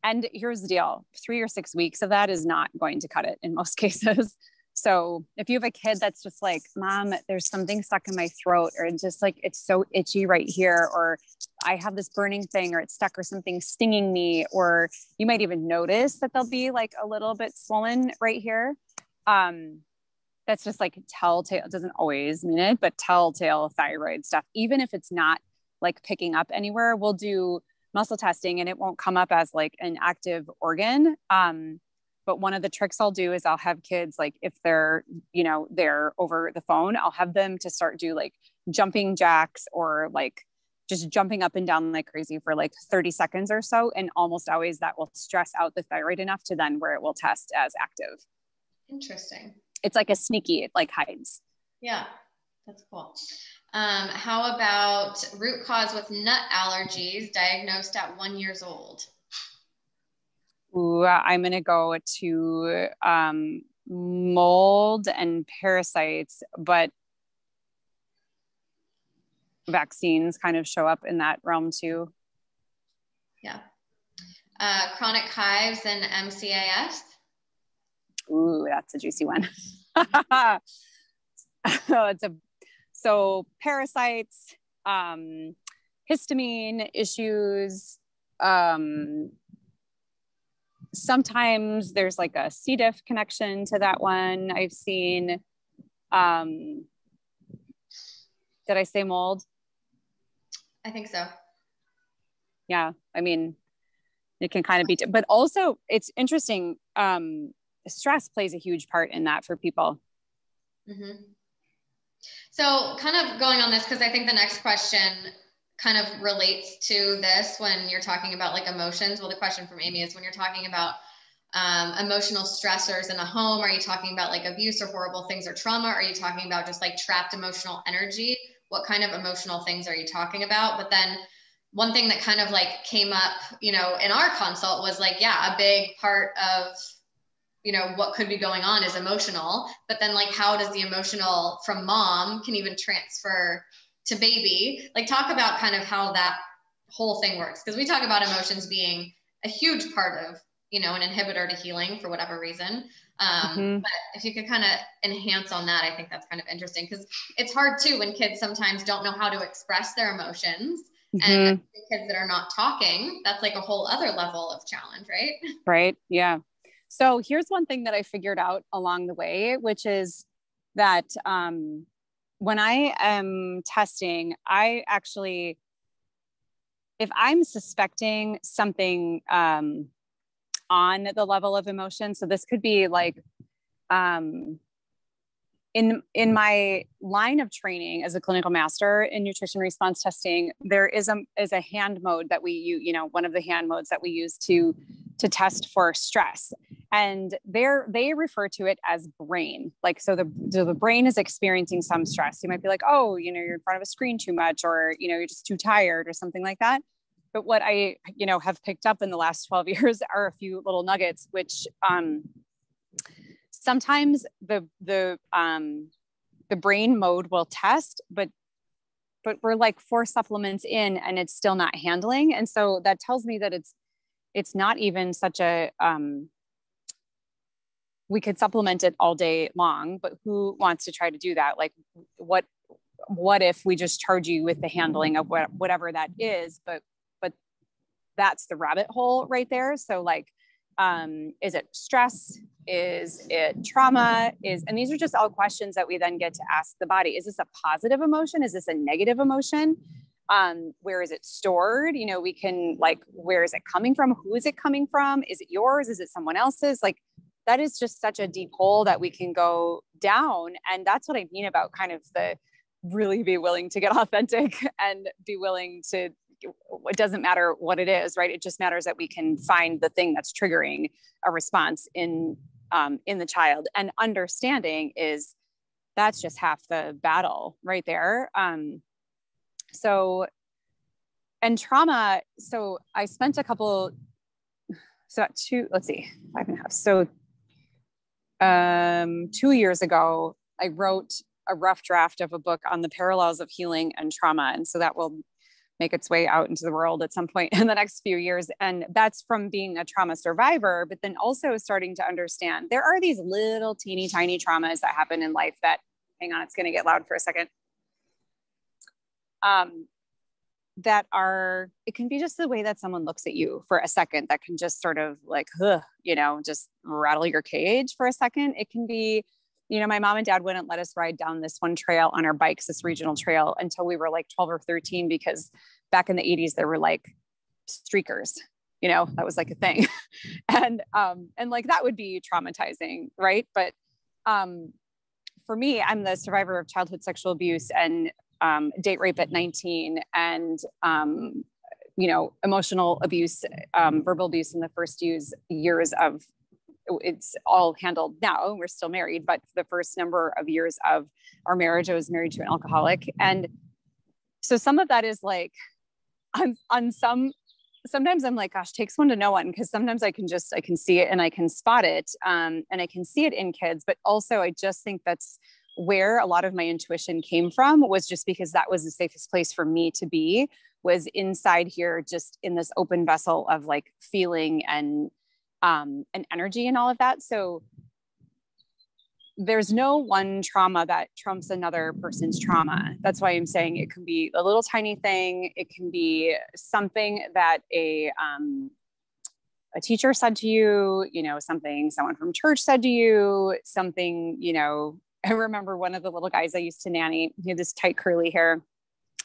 And here's the deal, 3 or 6 weeks of that is not going to cut it in most cases. So if you have a kid that's just like, Mom, there's something stuck in my throat, or just like, it's so itchy right here, or I have this burning thing, or it's stuck, or something stinging me, or you might even notice that they'll be like a little bit swollen right here. That's just like telltale. It doesn't always mean it, but telltale thyroid stuff. Even if it's not like picking up anywhere, we'll do muscle testing and it won't come up as like an active organ. But one of the tricks I'll do is I'll have kids, like if they're, they're over the phone, I'll have them to start do like jumping jacks or like just jumping up and down like crazy for like 30 seconds or so. And almost always that will stress out the thyroid enough to then where it will test as active. Interesting. It's like a sneaky, it like hides. Yeah, that's cool. How about root cause with nut allergies diagnosed at 1 year old? Ooh, I'm going to go to mold and parasites, but vaccines kind of show up in that realm too. Yeah. Chronic hives and MCAS. Ooh, that's a juicy one. So parasites, histamine issues, sometimes there's like a C. diff connection to that one. I've seen, did I say mold? I think so. Yeah. I mean, it can kind of be, but also it's interesting. Stress plays a huge part in that for people. Mm-hmm. So kind of going on this, because I think the next question kind of relates to this when you're talking about like emotions. Well, the question from Amy is when you're talking about emotional stressors in a home, are you talking about like abuse or horrible things or trauma? Are you talking about just like trapped emotional energy? What kind of emotional things are you talking about? But then one thing that kind of like came up, in our consult was like, yeah, a big part of what could be going on is emotional, but then like, how does the emotional from mom can even transfer to baby? Like talk about kind of how that whole thing works. Cause we talk about emotions being a huge part of, an inhibitor to healing for whatever reason. But if you could kind of enhance on that, I think that's kind of interesting because it's hard too, when kids sometimes don't know how to express their emotions and kids that are not talking, that's like a whole other level of challenge, right? Right. Yeah. So here's one thing that I figured out along the way, which is that when I am testing, I actually, if I'm suspecting something on the level of emotion, so this could be like in my line of training as a clinical master in nutrition response testing, there is a hand mode that we use, one of the hand modes that we use to test for stress. And they refer to it as brain. Like, so the brain is experiencing some stress. You might be like, oh, you're in front of a screen too much, or, you're just too tired or something like that. But what I, have picked up in the last 12 years are a few little nuggets, which, sometimes the brain mode will test, but we're like 4 supplements in and it's still not handling. And so that tells me that it's not even such a, we could supplement it all day long, but who wants to try to do that? Like what if we just charge you with the handling of whatever that is, but that's the rabbit hole right there. So like, is it stress? Is it trauma? And these are just all questions that we then get to ask the body. Is this a positive emotion? Is this a negative emotion? Where is it stored? We can like, where is it coming from? Who is it coming from? Is it yours? Is it someone else's? Like that is just such a deep hole that we can go down. And that's what I mean about kind of the really be willing to get authentic and be willing to, it doesn't matter what it is, right? It just matters that we can find the thing that's triggering a response in the child, and understanding is that's just half the battle right there. And trauma. So I spent let's see, 5.5. So 2 years ago, I wrote a rough draft of a book on the parallels of healing and trauma. And so that will make its way out into the world at some point in the next few years. And that's from being a trauma survivor, but then also starting to understand there are these little teeny tiny traumas that happen in life that, hang on, it's going to get loud for a second. It can be just the way that someone looks at you for a second that can just sort of like, just rattle your cage for a second. It can be, my mom and dad wouldn't let us ride down this one trail on our bikes, this regional trail, until we were like 12 or 13, because back in the 80s, there were like streakers that was like a thing. And like, that would be traumatizing. Right. But, for me, I'm the survivor of childhood sexual abuse and, date rape at 19 and, emotional abuse, verbal abuse in the first years of, it's all handled now. We're still married, but for the first number of years of our marriage, I was married to an alcoholic. And so some of that is like, sometimes I'm like, gosh, takes one to know one. Cause sometimes I can see it and I can spot it. And I can see it in kids, but also I just think that's where a lot of my intuition came from, was just because that was the safest place for me to be, was inside here, just in this open vessel of like feeling and energy and all of that. So there's no one trauma that trumps another person's trauma. That's why I'm saying it can be a little tiny thing. It can be something that a teacher said to you, something someone from church said to you, something, I remember one of the little guys I used to nanny, he had this tight curly hair,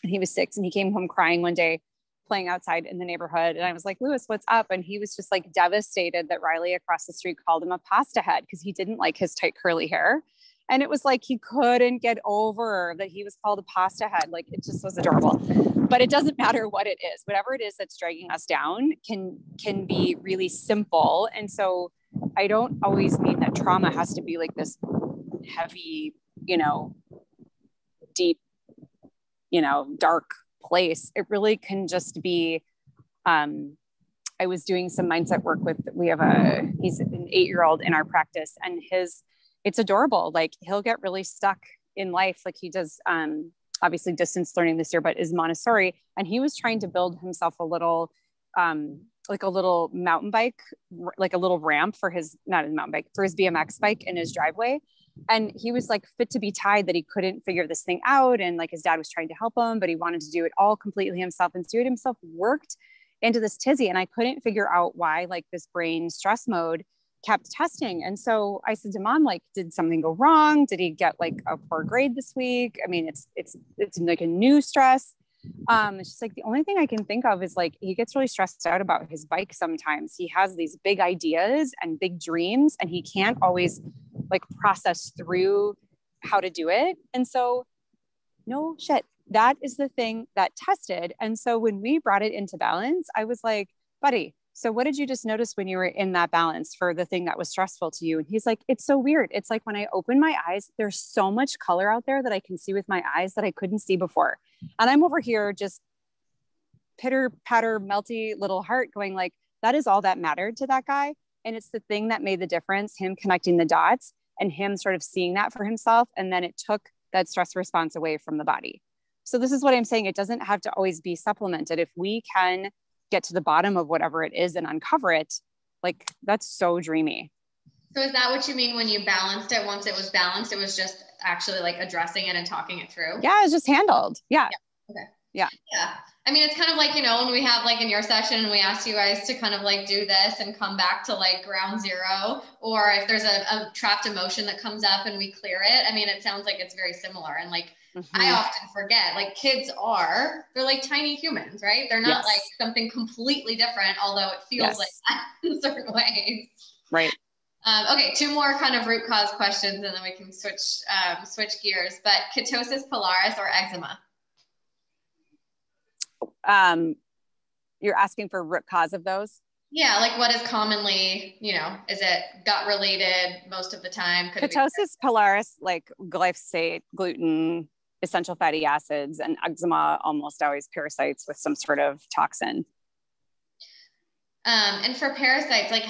and he was 6 and he came home crying one day, playing outside in the neighborhood. And I was like, Lewis, what's up? And he was just like devastated that Riley across the street called him a pasta head because he didn't like his tight curly hair. And it was like, he couldn't get over that he was called a pasta head. Like, it just was adorable. But it doesn't matter what it is, whatever it is that's dragging us down can be really simple. And so I don't always mean that trauma has to be like this heavy, deep, dark place. It really can just be, I was doing some mindset work he's an 8-year-old in our practice, and it's adorable. Like, he'll get really stuck in life. Like, he does, obviously distance learning this year, but is Montessori. And he was trying to build himself a little, like a little mountain bike, like a little ramp for not a mountain bike, for his BMX bike in his driveway. And he was like fit to be tied that he couldn't figure this thing out. And like, his dad was trying to help him, but he wanted to do it all completely himself, and do it himself worked into this tizzy. And I couldn't figure out why, like, this brain stress mode kept testing. And so I said to Mom, like, did something go wrong? Did he get like a poor grade this week? I mean, it's like a new stress. It's just like, the only thing I can think of is like, he gets really stressed out about his bike. Sometimes he has these big ideas and big dreams, and he can't always like process through how to do it. And so, no shit, that is the thing that tested. And so when we brought it into balance, I was like, buddy, so what did you just notice when you were in that balance for the thing that was stressful to you? And he's like, it's so weird. It's like, when I open my eyes, there's so much color out there that I can see with my eyes that I couldn't see before. And I'm over here just pitter patter, melty little heart going like, that is all that mattered to that guy. And it's the thing that made the difference, him connecting the dots and him sort of seeing that for himself. And then it took that stress response away from the body. So this is what I'm saying. It doesn't have to always be supplemented. If we can get to the bottom of whatever it is and uncover it, like, that's so dreamy. So is that what you mean when you balanced it? Once it was balanced, it was just actually like addressing it and talking it through? Yeah, it's just handled. Yeah. Okay. Yeah. Yeah. I mean, it's kind of like, when we have like in your session, we ask you guys to kind of like do this and come back to like ground zero, or if there's a trapped emotion that comes up and we clear it. I mean, it sounds like it's very similar. And like, I often forget, like, they're like tiny humans, right? They're not like something completely different, although it feels like that in certain ways. Right. Okay. 2 more kind of root cause questions, and then we can switch gears, but ketosis pilaris or eczema? You're asking for root cause of those? Yeah. Like, what is commonly, is it gut related most of the time? Ketosis pilaris, like glyphosate, gluten, essential fatty acids, and eczema, almost always parasites with some sort of toxin. And for parasites, like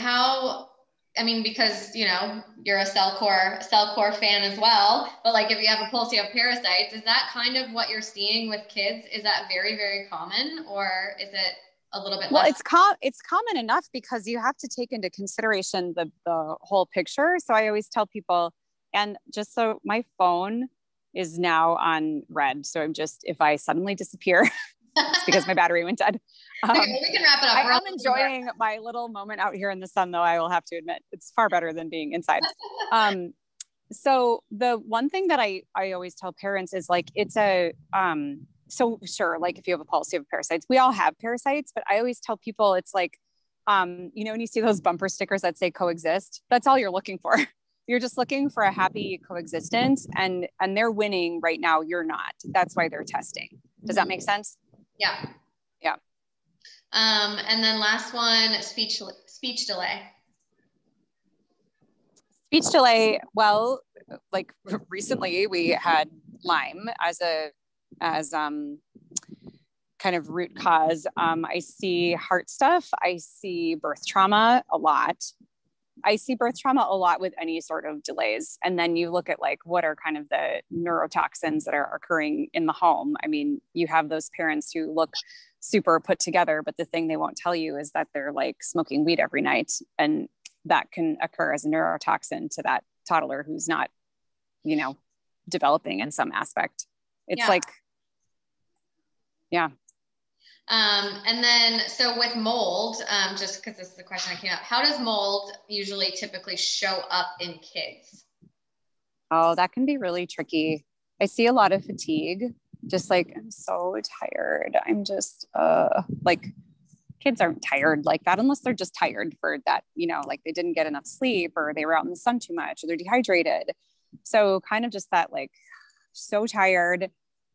because, you're a Cellcore fan as well, but like, if you have a pulse, you have parasites, is that kind of what you're seeing with kids? Is that very, very common, or is it a little bit less? It's common enough because you have to take into consideration the whole picture. So I always tell people, and just so my phone is now on red. So if I suddenly disappear, it's because my battery went dead. Okay, we can wrap it up. I am enjoying my little moment out here in the sun, though. I will have to admit, it's far better than being inside. So the one thing that I always tell parents is like, so sure, like if you have a pulse, you have parasites. We all have parasites, but I always tell people it's like, You know, when you see those bumper stickers that say coexist, that's all you're looking for. You're just looking for a happy coexistence, and they're winning right now. You're not. That's why they're testing. Does that make sense? Yeah. Yeah. And then last one, speech delay. Speech delay. Well, like recently we had Lyme as kind of root cause. I see heart stuff. I see birth trauma a lot. I see birth trauma a lot with any sort of delays. And then you look at like, what are kind of the neurotoxins that are occurring in the home? I mean, you have those parents who look super put together, but the thing they won't tell you is that they're like smoking weed every night. And that can occur as a neurotoxin to that toddler who's not, you know, developing in some aspect. It's like, yeah. And then, so with mold, just because this is the question that came up, how does mold usually typically show up in kids? Oh, that can be really tricky. I see a lot of fatigue, just like, I'm so tired. I'm just, like, kids aren't tired like that unless they're just tired for that, you know, like they didn't get enough sleep or they were out in the sun too much or they're dehydrated. So kind of just that, like, so tired,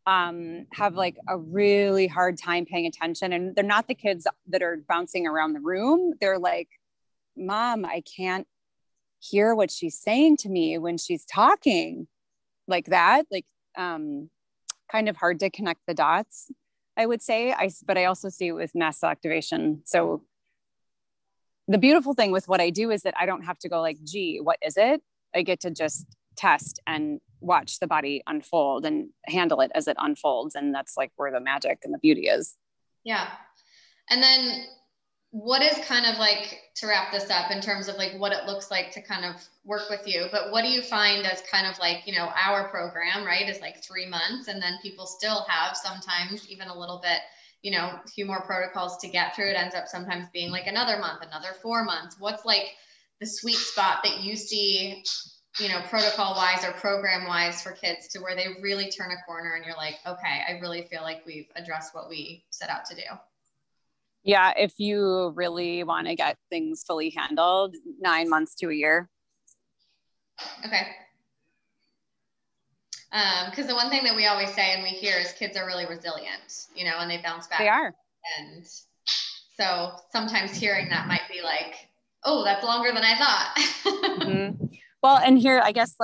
have like a really hard time paying attention. And they're not the kids that are bouncing around the room. They're like, Mom, I can't hear what she's saying to me when she's talking, like that, like, kind of hard to connect the dots, I would say. But I also see it with mast cell activation. So the beautiful thing with what I do is that I don't have to go like, gee, what is it? I get to just test and watch the body unfold and handle it as it unfolds. And that's like where the magic and the beauty is. Yeah. And then what is kind of like, to wrap this up in terms of like what it looks like to kind of work with you, but what do you find as kind of like, you know, our program, right, is like 3 months, and then people still have sometimes even a little bit, you know, a few more protocols to get through. It ends up sometimes being like another month, another 4 months. What's like the sweet spot that you see, you know, protocol wise or program wise for kids to where they really turn a corner and you're like, okay, I really feel like we've addressed what we set out to do? Yeah. If you really want to get things fully handled, 9 months to a year. Okay. Because the one thing that we always say and we hear is kids are really resilient, you know, and they bounce back. They are. And so sometimes hearing that might be like, oh, that's longer than I thought. Mm-hmm. Well, and here, I guess,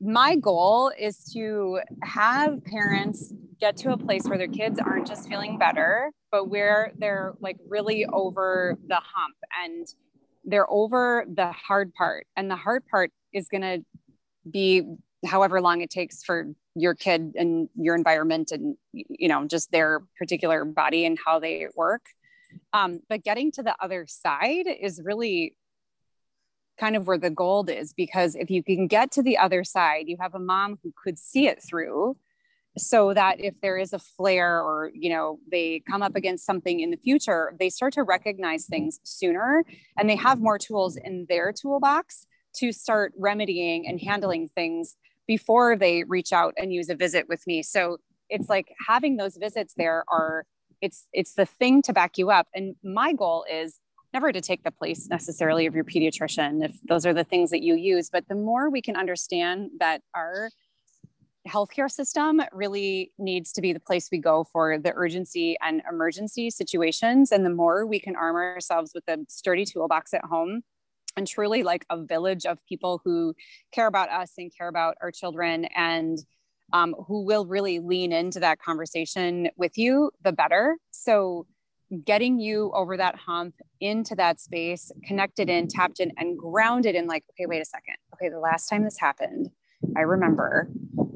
my goal is to have parents get to a place where their kids aren't just feeling better, but where they're like really over the hump and they're over the hard part. And the hard part is going to be however long it takes for your kid and your environment and, you know, just their particular body and how they work. But getting to the other side is really kind of where the gold is, because if you can get to the other side, you have a mom who could see it through, so that if there is a flare or, you know, they come up against something in the future, they start to recognize things sooner and they have more tools in their toolbox to start remedying and handling things before they reach out and use a visit with me. So it's like having those visits there it's the thing to back you up. And my goal is never to take the place necessarily of your pediatrician, if those are the things that you use. But the more we can understand that our healthcare system really needs to be the place we go for the urgency and emergency situations, and the more we can arm ourselves with a sturdy toolbox at home and truly like a village of people who care about us and care about our children and who will really lean into that conversation with you, the better. So getting you over that hump into that space, connected in, tapped in, and grounded in like, okay, wait a second. Okay, the last time this happened, I remember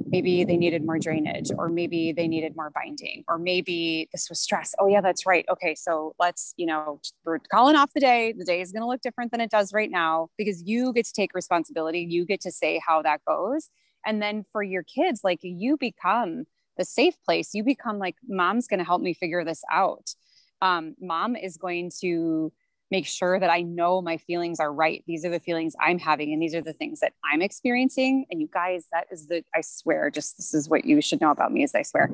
maybe they needed more drainage, or maybe they needed more binding, or maybe this was stress. Oh yeah, that's right. Okay, so let's, you know, we're calling off the day. The day is going to look different than it does right now, because you get to take responsibility. You get to say how that goes. And then for your kids, like, you become the safe place. You become like, Mom's going to help me figure this out. Mom is going to make sure that I know my feelings are right. These are the feelings I'm having, and these are the things that I'm experiencing. And you guys, that is I swear, just, this is what you should know about me, is I swear,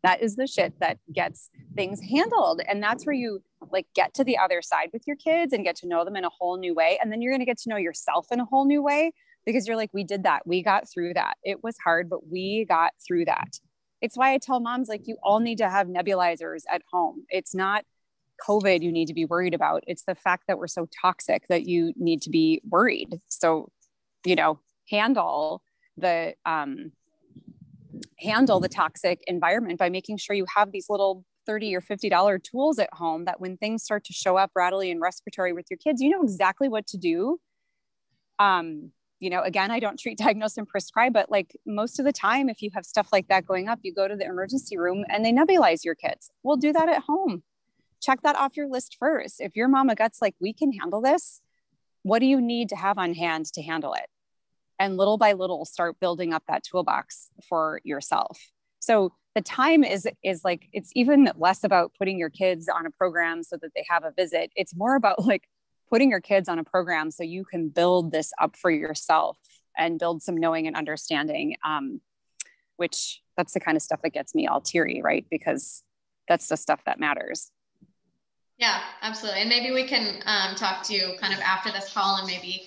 that is the shit that gets things handled. And that's where you like get to the other side with your kids and get to know them in a whole new way. And then you're going to get to know yourself in a whole new way, because you're like, we did that. We got through that. It was hard, but we got through that. It's why I tell moms, like, you all need to have nebulizers at home. It's not COVID you need to be worried about. It's the fact that we're so toxic that you need to be worried. So, handle the toxic environment by making sure you have these little $30 or $50 tools at home that when things start to show up rattly and respiratory with your kids, you know exactly what to do. Again, I don't treat, diagnose, and prescribe, but like most of the time, if you have stuff like that going up, you go to the emergency room and they nebulize your kids. We'll do that at home. Check that off your list first. If your mama gut's like, we can handle this, what do you need to have on hand to handle it? And little by little, start building up that toolbox for yourself. So the time is like, it's even less about putting your kids on a program so that they have a visit. It's more about like putting your kids on a program so you can build this up for yourself and build some knowing and understanding, which that's the kind of stuff that gets me all teary, right? Because that's the stuff that matters. Yeah, absolutely. And maybe we can talk to you kind of after this call and maybe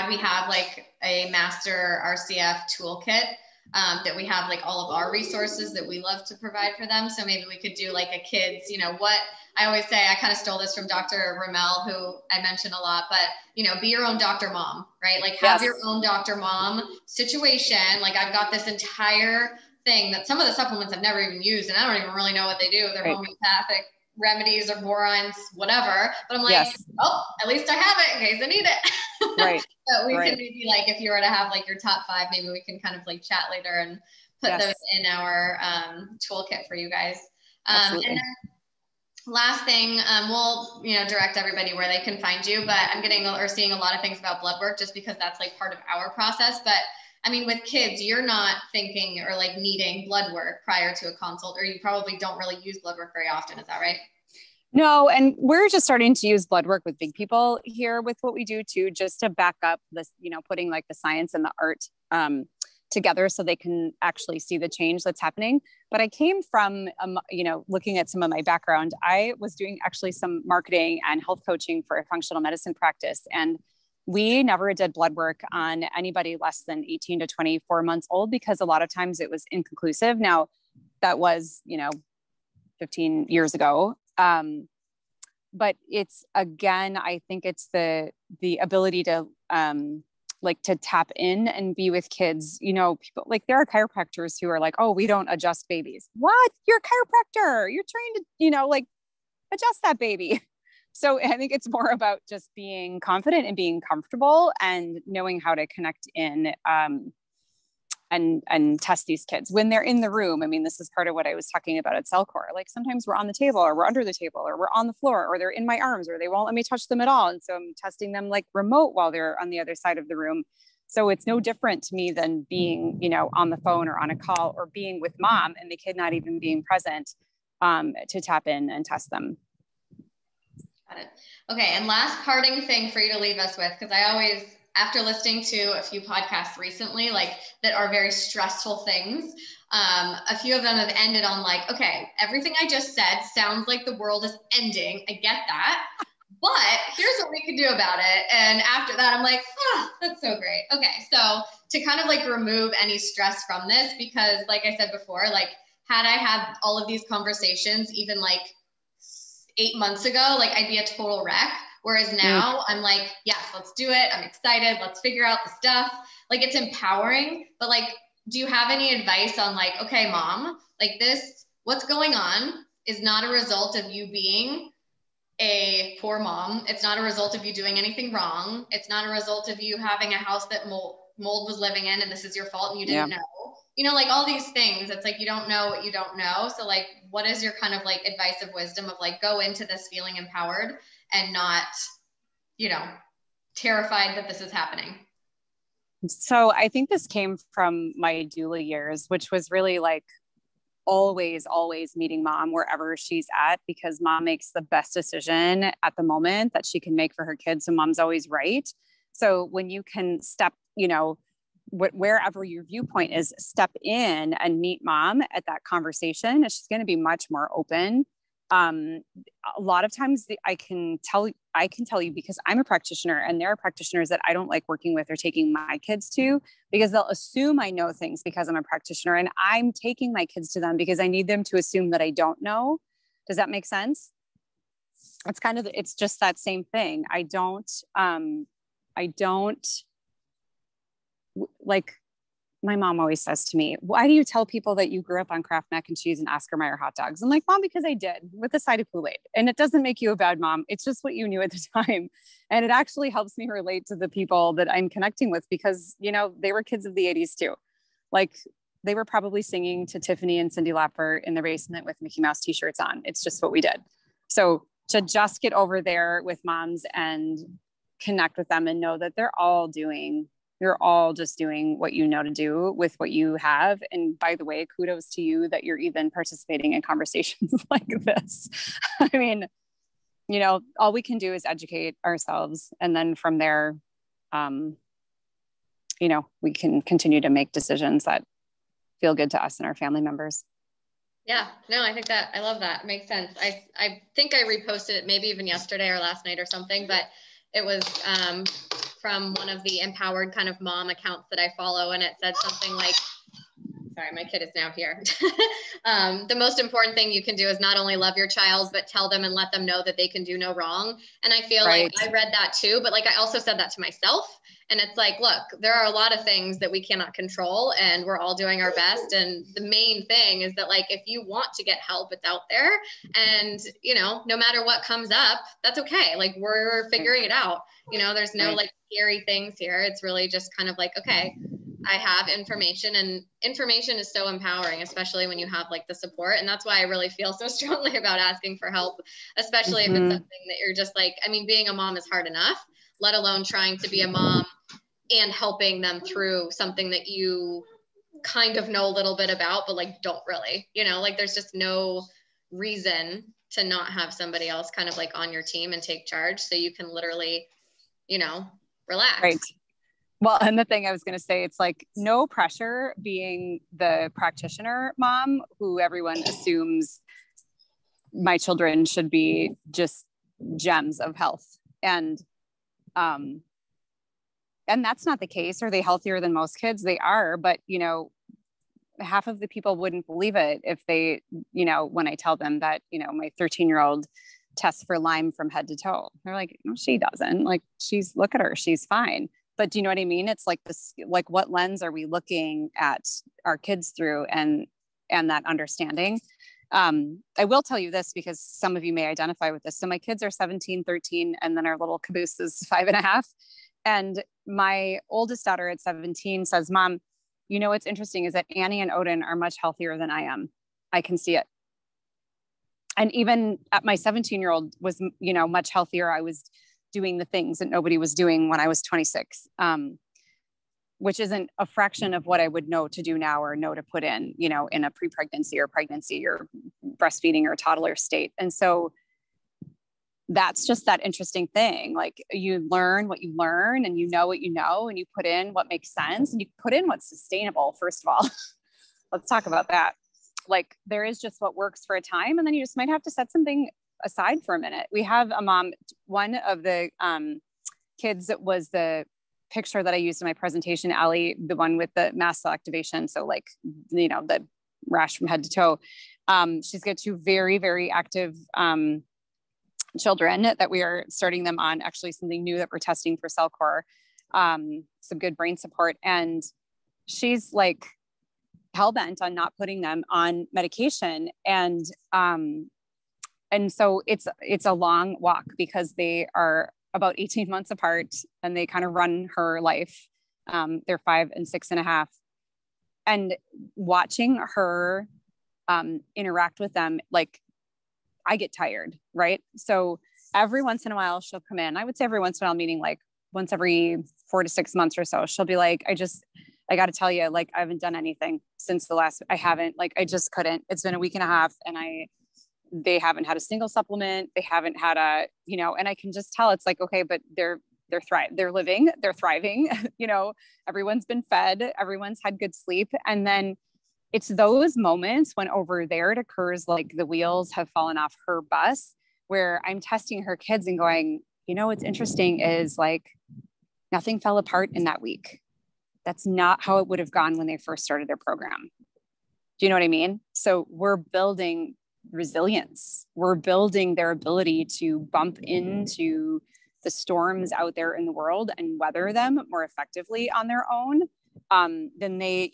we have like a master RCF toolkit that we have like all of our resources that we love to provide for them. So maybe we could do like a kids, what I always say, I kind of stole this from Dr. Ramel, who I mention a lot, but be your own Dr. Mom, right? Like have your own Dr. Mom situation. Like I've got this entire thing that some of the supplements I've never even used, and I don't even really know what they do. They're homeopathic remedies or borons, whatever. But I'm like, at least I have it in case I need it. Right. So we can maybe like, if you were to have like your top 5, maybe we can kind of like chat later and put those in our toolkit for you guys. And then last thing, we'll, direct everybody where they can find you, but I'm getting or seeing a lot of things about blood work just because that's like part of our process. But I mean, with kids, you're not thinking or like needing blood work prior to a consult, or you probably don't really use blood work very often. Is that right? No. And we're just starting to use blood work with big people here with what we do too, just to back up this, putting like the science and the art together so they can actually see the change that's happening. But I came from, looking at some of my background, I was doing actually some marketing and health coaching for a functional medicine practice. And we never did blood work on anybody less than 18 to 24 months old because a lot of times it was inconclusive. Now that was, 15 years ago. But it's, again, I think it's the ability to, to tap in and be with kids, people like there are chiropractors who are like, oh, we don't adjust babies. What? You're a chiropractor. You're trained to, adjust that baby. So I think it's more about just being confident and being comfortable and knowing how to connect in and test these kids when they're in the room. I mean, this is part of what I was talking about at Cellcore. Like sometimes we're on the table or we're under the table or we're on the floor or they're in my arms or they won't let me touch them at all. And so I'm testing them like remote while they're on the other side of the room. So it's no different to me than being, on the phone or on a call or being with mom and the kid not even being present to tap in and test them. Got it. Okay. And last parting thing for you to leave us with, because I always, after listening to a few podcasts recently, like that are very stressful things, a few of them have ended on like, okay, everything I just said sounds like the world is ending. I get that, but here's what we could do about it. And after that, I'm like, that's so great. Okay. So to kind of like remove any stress from this, because like I said before, like had I had all of these conversations, even like 8 months ago, like I'd be a total wreck. Whereas now I'm like, yes, let's do it. I'm excited. Let's figure out the stuff. Like it's empowering, but like, do you have any advice on like, okay, mom, like this, what's going on is not a result of you being a poor mom. It's not a result of you doing anything wrong. It's not a result of you having a house that mold was living in and this is your fault and you didn't know. Like all these things, it's like, you don't know what you don't know. So like, what is your kind of like advice of wisdom of like, go into this feeling empowered and not, terrified that this is happening? So I think this came from my doula years, which was really like always meeting mom wherever she's at, because mom makes the best decision at the moment that she can make for her kids. So mom's always right. So when you can step, wherever your viewpoint is, step in and meet mom at that conversation, she's going to be much more open A lot of times I can tell you because I'm a practitioner, and there are practitioners that I don't like working with or taking my kids to, because they'll assume I know things because I'm a practitioner, and I'm taking my kids to them because I need them to assume that I don't know. Does that make sense? It's just that same thing. I don't like, my mom always says to me, why do you tell people that you grew up on Kraft mac and cheese and Oscar Mayer hot dogs? I'm like, Mom, because I did, with a side of Kool-Aid. And it doesn't make you a bad mom. It's just what you knew at the time. And it actually helps me relate to the people that I'm connecting with, because, you know, they were kids of the 80s too. Like, they were probably singing to Tiffany and Cyndi Lauper in the basement with Mickey Mouse t-shirts on. It's just what we did. So to just get over there with moms and connect with them and know that you're all just doing what you know to do with what you have. And by the way, kudos to you that you're even participating in conversations like this. I mean, you know, all we can do is educate ourselves. And then from there, you know, we can continue to make decisions that feel good to us and our family members. Yeah, no, I think that, I love that. It makes sense. I think I reposted it maybe even yesterday or last night or something, but it was from one of the empowered kind of mom accounts that I follow. And it said something like, sorry, my kid is now here. The most important thing you can do is not only love your child, but tell them and let them know that they can do no wrong. And I feel like I read that too, but like, I also said that to myself. And it's like, look, there are a lot of things that we cannot control, and we're all doing our best. And the main thing is that, like, if you want to get help, it's out there. And, you know, no matter what comes up, that's okay. Like, we're figuring it out. You know, there's no like scary things here. It's really just kind of like, okay, I have information, and information is so empowering, especially when you have like the support. And that's why I really feel so strongly about asking for help, especially if it's something that you're just like, I mean, being a mom is hard enough, let alone trying to be a mom and helping them through something that you kind of know a little bit about, but like, don't really, you know, like, there's just no reason to not have somebody else kind of like on your team and take charge, so you can literally, you know, relax. Right. Well, and the thing I was going to say, it's like, no pressure being the practitioner mom who everyone assumes my children should be just gems of health. And that's not the case. Are they healthier than most kids? They are, but, you know, half of the people wouldn't believe it if they, you know, when I tell them that, you know, my 13-year-old tests for Lyme from head to toe. They're like, no, she doesn't. Like, look at her, she's fine. But do you know what I mean? It's like this, like, what lens are we looking at our kids through, and that understanding. I will tell you this, because some of you may identify with this. So my kids are 17, 13, and then our little caboose is 5.5. And my oldest daughter at 17 says, Mom, you know, what's interesting is that Annie and Odin are much healthier than I am. I can see it. And even at my 17-year-old was, you know, much healthier. I was doing the things that nobody was doing when I was 26, which isn't a fraction of what I would know to do now or know to put in, you know, in a pre-pregnancy or pregnancy or breastfeeding or toddler state. And so that's just that interesting thing. Like, you learn what you learn, and you know what you know, and you put in what makes sense, and you put in what's sustainable. First of all, let's talk about that. Like, there is just what works for a time, and then you just might have to set something aside for a minute. We have a mom, one of the kids that was the picture that I used in my presentation, Allie, the one with the mast cell activation. So, like, you know, the rash from head to toe. She's got 2 very, very active children that we are starting them on, actually something new that we're testing for Cellcore, some good brain support. And she's like hell-bent on not putting them on medication. And so it's a long walk, because they are about 18 months apart, and they kind of run her life. They're 5 and 6.5. And watching her interact with them, like, I get tired, right? So every once in a while she'll come in. I would say every once in a while, meaning like once every 4 to 6 months or so, she'll be like, I got to tell you, like, I haven't done anything since I just couldn't. It's been a week and a half, and they haven't had a single supplement. They haven't had you know, and I can just tell. It's like, okay, but they're living, they're thriving, you know, everyone's been fed, everyone's had good sleep. And then it's those moments when over there it occurs, like the wheels have fallen off her bus, where I'm testing her kids and going, you know, what's interesting is like nothing fell apart in that week. That's not how it would have gone when they first started their program. Do you know what I mean? So we're building resilience. We're building their ability to bump into the storms out there in the world and weather them more effectively on their own than they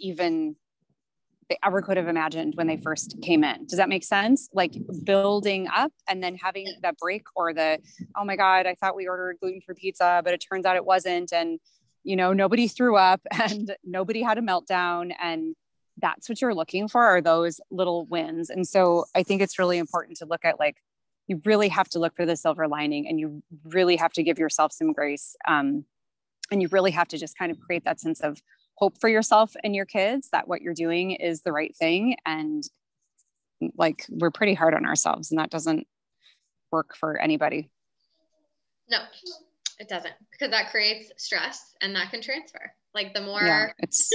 ever could have imagined when they first came in. Does that make sense? Like building up and then having that break, or the, oh my God, I thought we ordered gluten-free pizza, but it turns out it wasn't. And, you know, nobody threw up and nobody had a meltdown. And that's what you're looking for, are those little wins. And so I think it's really important to look at, like, you really have to look for the silver lining, and you really have to give yourself some grace. And you really have to just kind of create that sense of hope for yourself and your kids that what you're doing is the right thing. And like, we're pretty hard on ourselves, and that doesn't work for anybody. No, it doesn't, because that creates stress and that can transfer. Like the more it's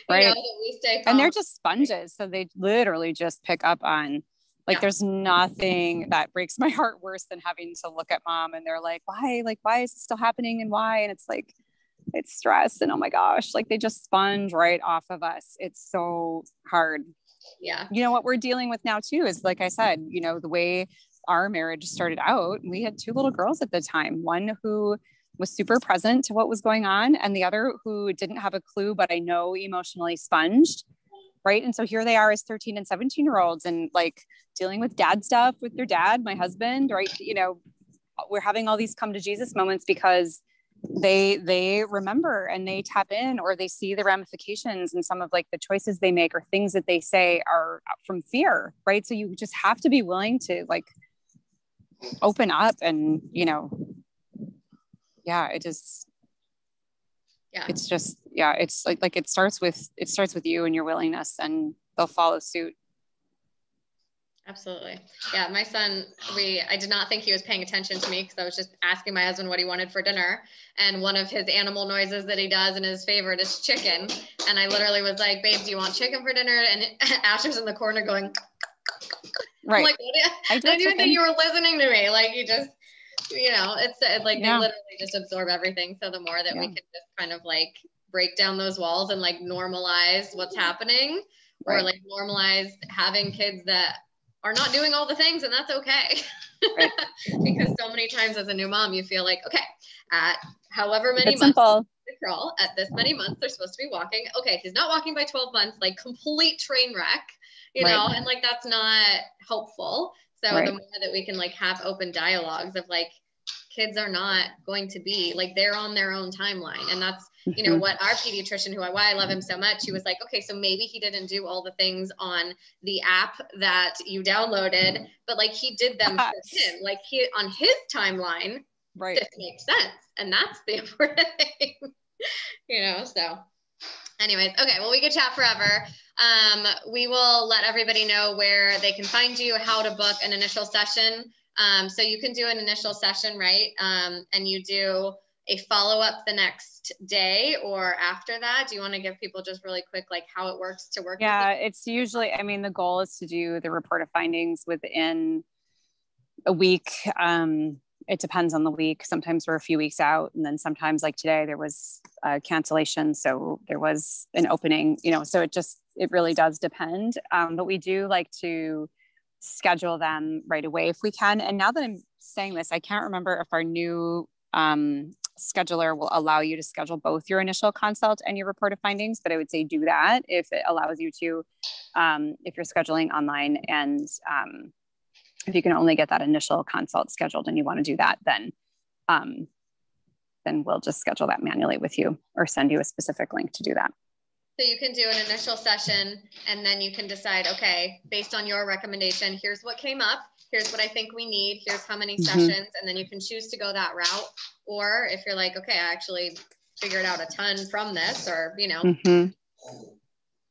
right. That we stay calm. And they're just sponges. So they literally just pick up on, like, there's nothing that breaks my heart worse than having to look at mom and they're like, why is it still happening and why? And it's like, it's stress. And oh my gosh, like they just sponge right off of us. It's so hard. Yeah. You know, what we're dealing with now too is, like I said, you know, the way our marriage started out, we had two little girls at the time, one who was super present to what was going on, and the other who didn't have a clue, but I know emotionally sponged. Right. And so here they are as 13 and 17-year-olds and like dealing with dad stuff with their dad, my husband, right. You know, we're having all these come to Jesus moments because they remember and they tap in, or they see the ramifications and some of like the choices they make or things that they say are from fear. Right. So you just have to be willing to like open up and, you know, it's just, it's like it starts with you and your willingness, and they'll follow suit. Absolutely. Yeah. My son, I did not think he was paying attention to me because I was just asking my husband what he wanted for dinner. And one of his animal noises that he does and his favorite is chicken. And I literally was like, babe, do you want chicken for dinner? And Asher's in the corner going, right. I'm like, I didn't even think you were listening to me. Like you just, you know, it's like they literally just absorb everything. So the more that we can just kind of like break down those walls and like normalize what's happening, or like normalize having kids that are not doing all the things, and that's okay. Right. Because so many times as a new mom, you feel like, okay, at however many months they crawl, at this many months, they're supposed to be walking. Okay, he's not walking by 12 months, like complete train wreck, you know, and like, that's not helpful. So the more that we can like have open dialogues of like, kids are not going to be like, they're on their own timeline. And that's, you know, what our pediatrician, why I love him so much, he was like, okay, so maybe he didn't do all the things on the app that you downloaded, but like he did them for him, like he, on his timeline, this makes sense. And that's the important thing, you know? So anyways, okay, well, we could chat forever. We will let everybody know where they can find you, how to book an initial session. So you can do an initial session, right? And you do a follow-up the next day or after that. Do you want to give people just really quick, like how it works to work? Yeah, it's usually, I mean, the goal is to do the report of findings within a week. It depends on the week. Sometimes we're a few weeks out, and then sometimes like today there was a cancellation. So there was an opening, you know, so it really does depend. But we do like to schedule them right away if we can. And now that I'm saying this, I can't remember if our new scheduler will allow you to schedule both your initial consult and your report of findings, but I would say do that if it allows you to, if you're scheduling online. And if you can only get that initial consult scheduled and you want to do that, then we'll just schedule that manually with you or send you a specific link to do that. So you can do an initial session and then you can decide, okay, based on your recommendation, here's what came up. Here's what I think we need. Here's how many sessions. And then you can choose to go that route. Or if you're like, okay, I actually figured out a ton from this, or, you know.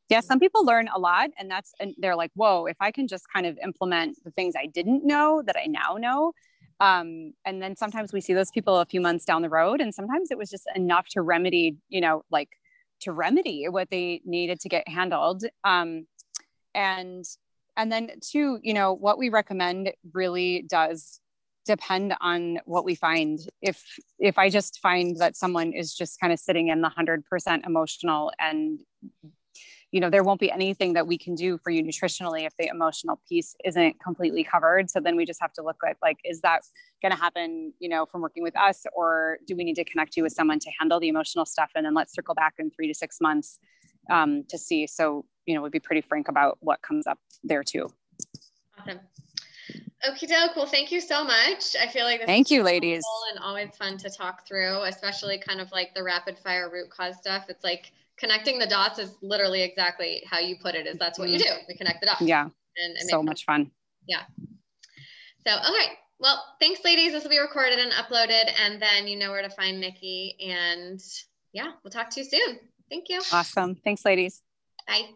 Yeah. Some people learn a lot, and they're like, whoa, if I can just kind of implement the things I didn't know that I now know. And then sometimes we see those people a few months down the road, and sometimes it was just enough to remedy, you know, like remedy what they needed to get handled. And then too, you know, what we recommend really does depend on what we find. If I just find that someone is just kind of sitting in the 100% emotional, and, you know, there won't be anything that we can do for you nutritionally if the emotional piece isn't completely covered. So then we just have to look at, like, is that going to happen, you know, from working with us, or do we need to connect you with someone to handle the emotional stuff? And then let's circle back in 3 to 6 months to see. So, you know, we'd be pretty frank about what comes up there too. Awesome. Okie doke. Well, thank you so much. I feel like this Thank is you, ladies. and always fun to talk through, especially kind of like the rapid fire root cause stuff. It's like connecting the dots is literally exactly how you put it, is that's what you do. We connect the dots. Yeah. And it so much fun. Yeah. So, all right. Well, thanks, ladies. This will be recorded and uploaded, and then you know where to find Nikki. And yeah, we'll talk to you soon. Thank you. Awesome. Thanks, ladies. Bye.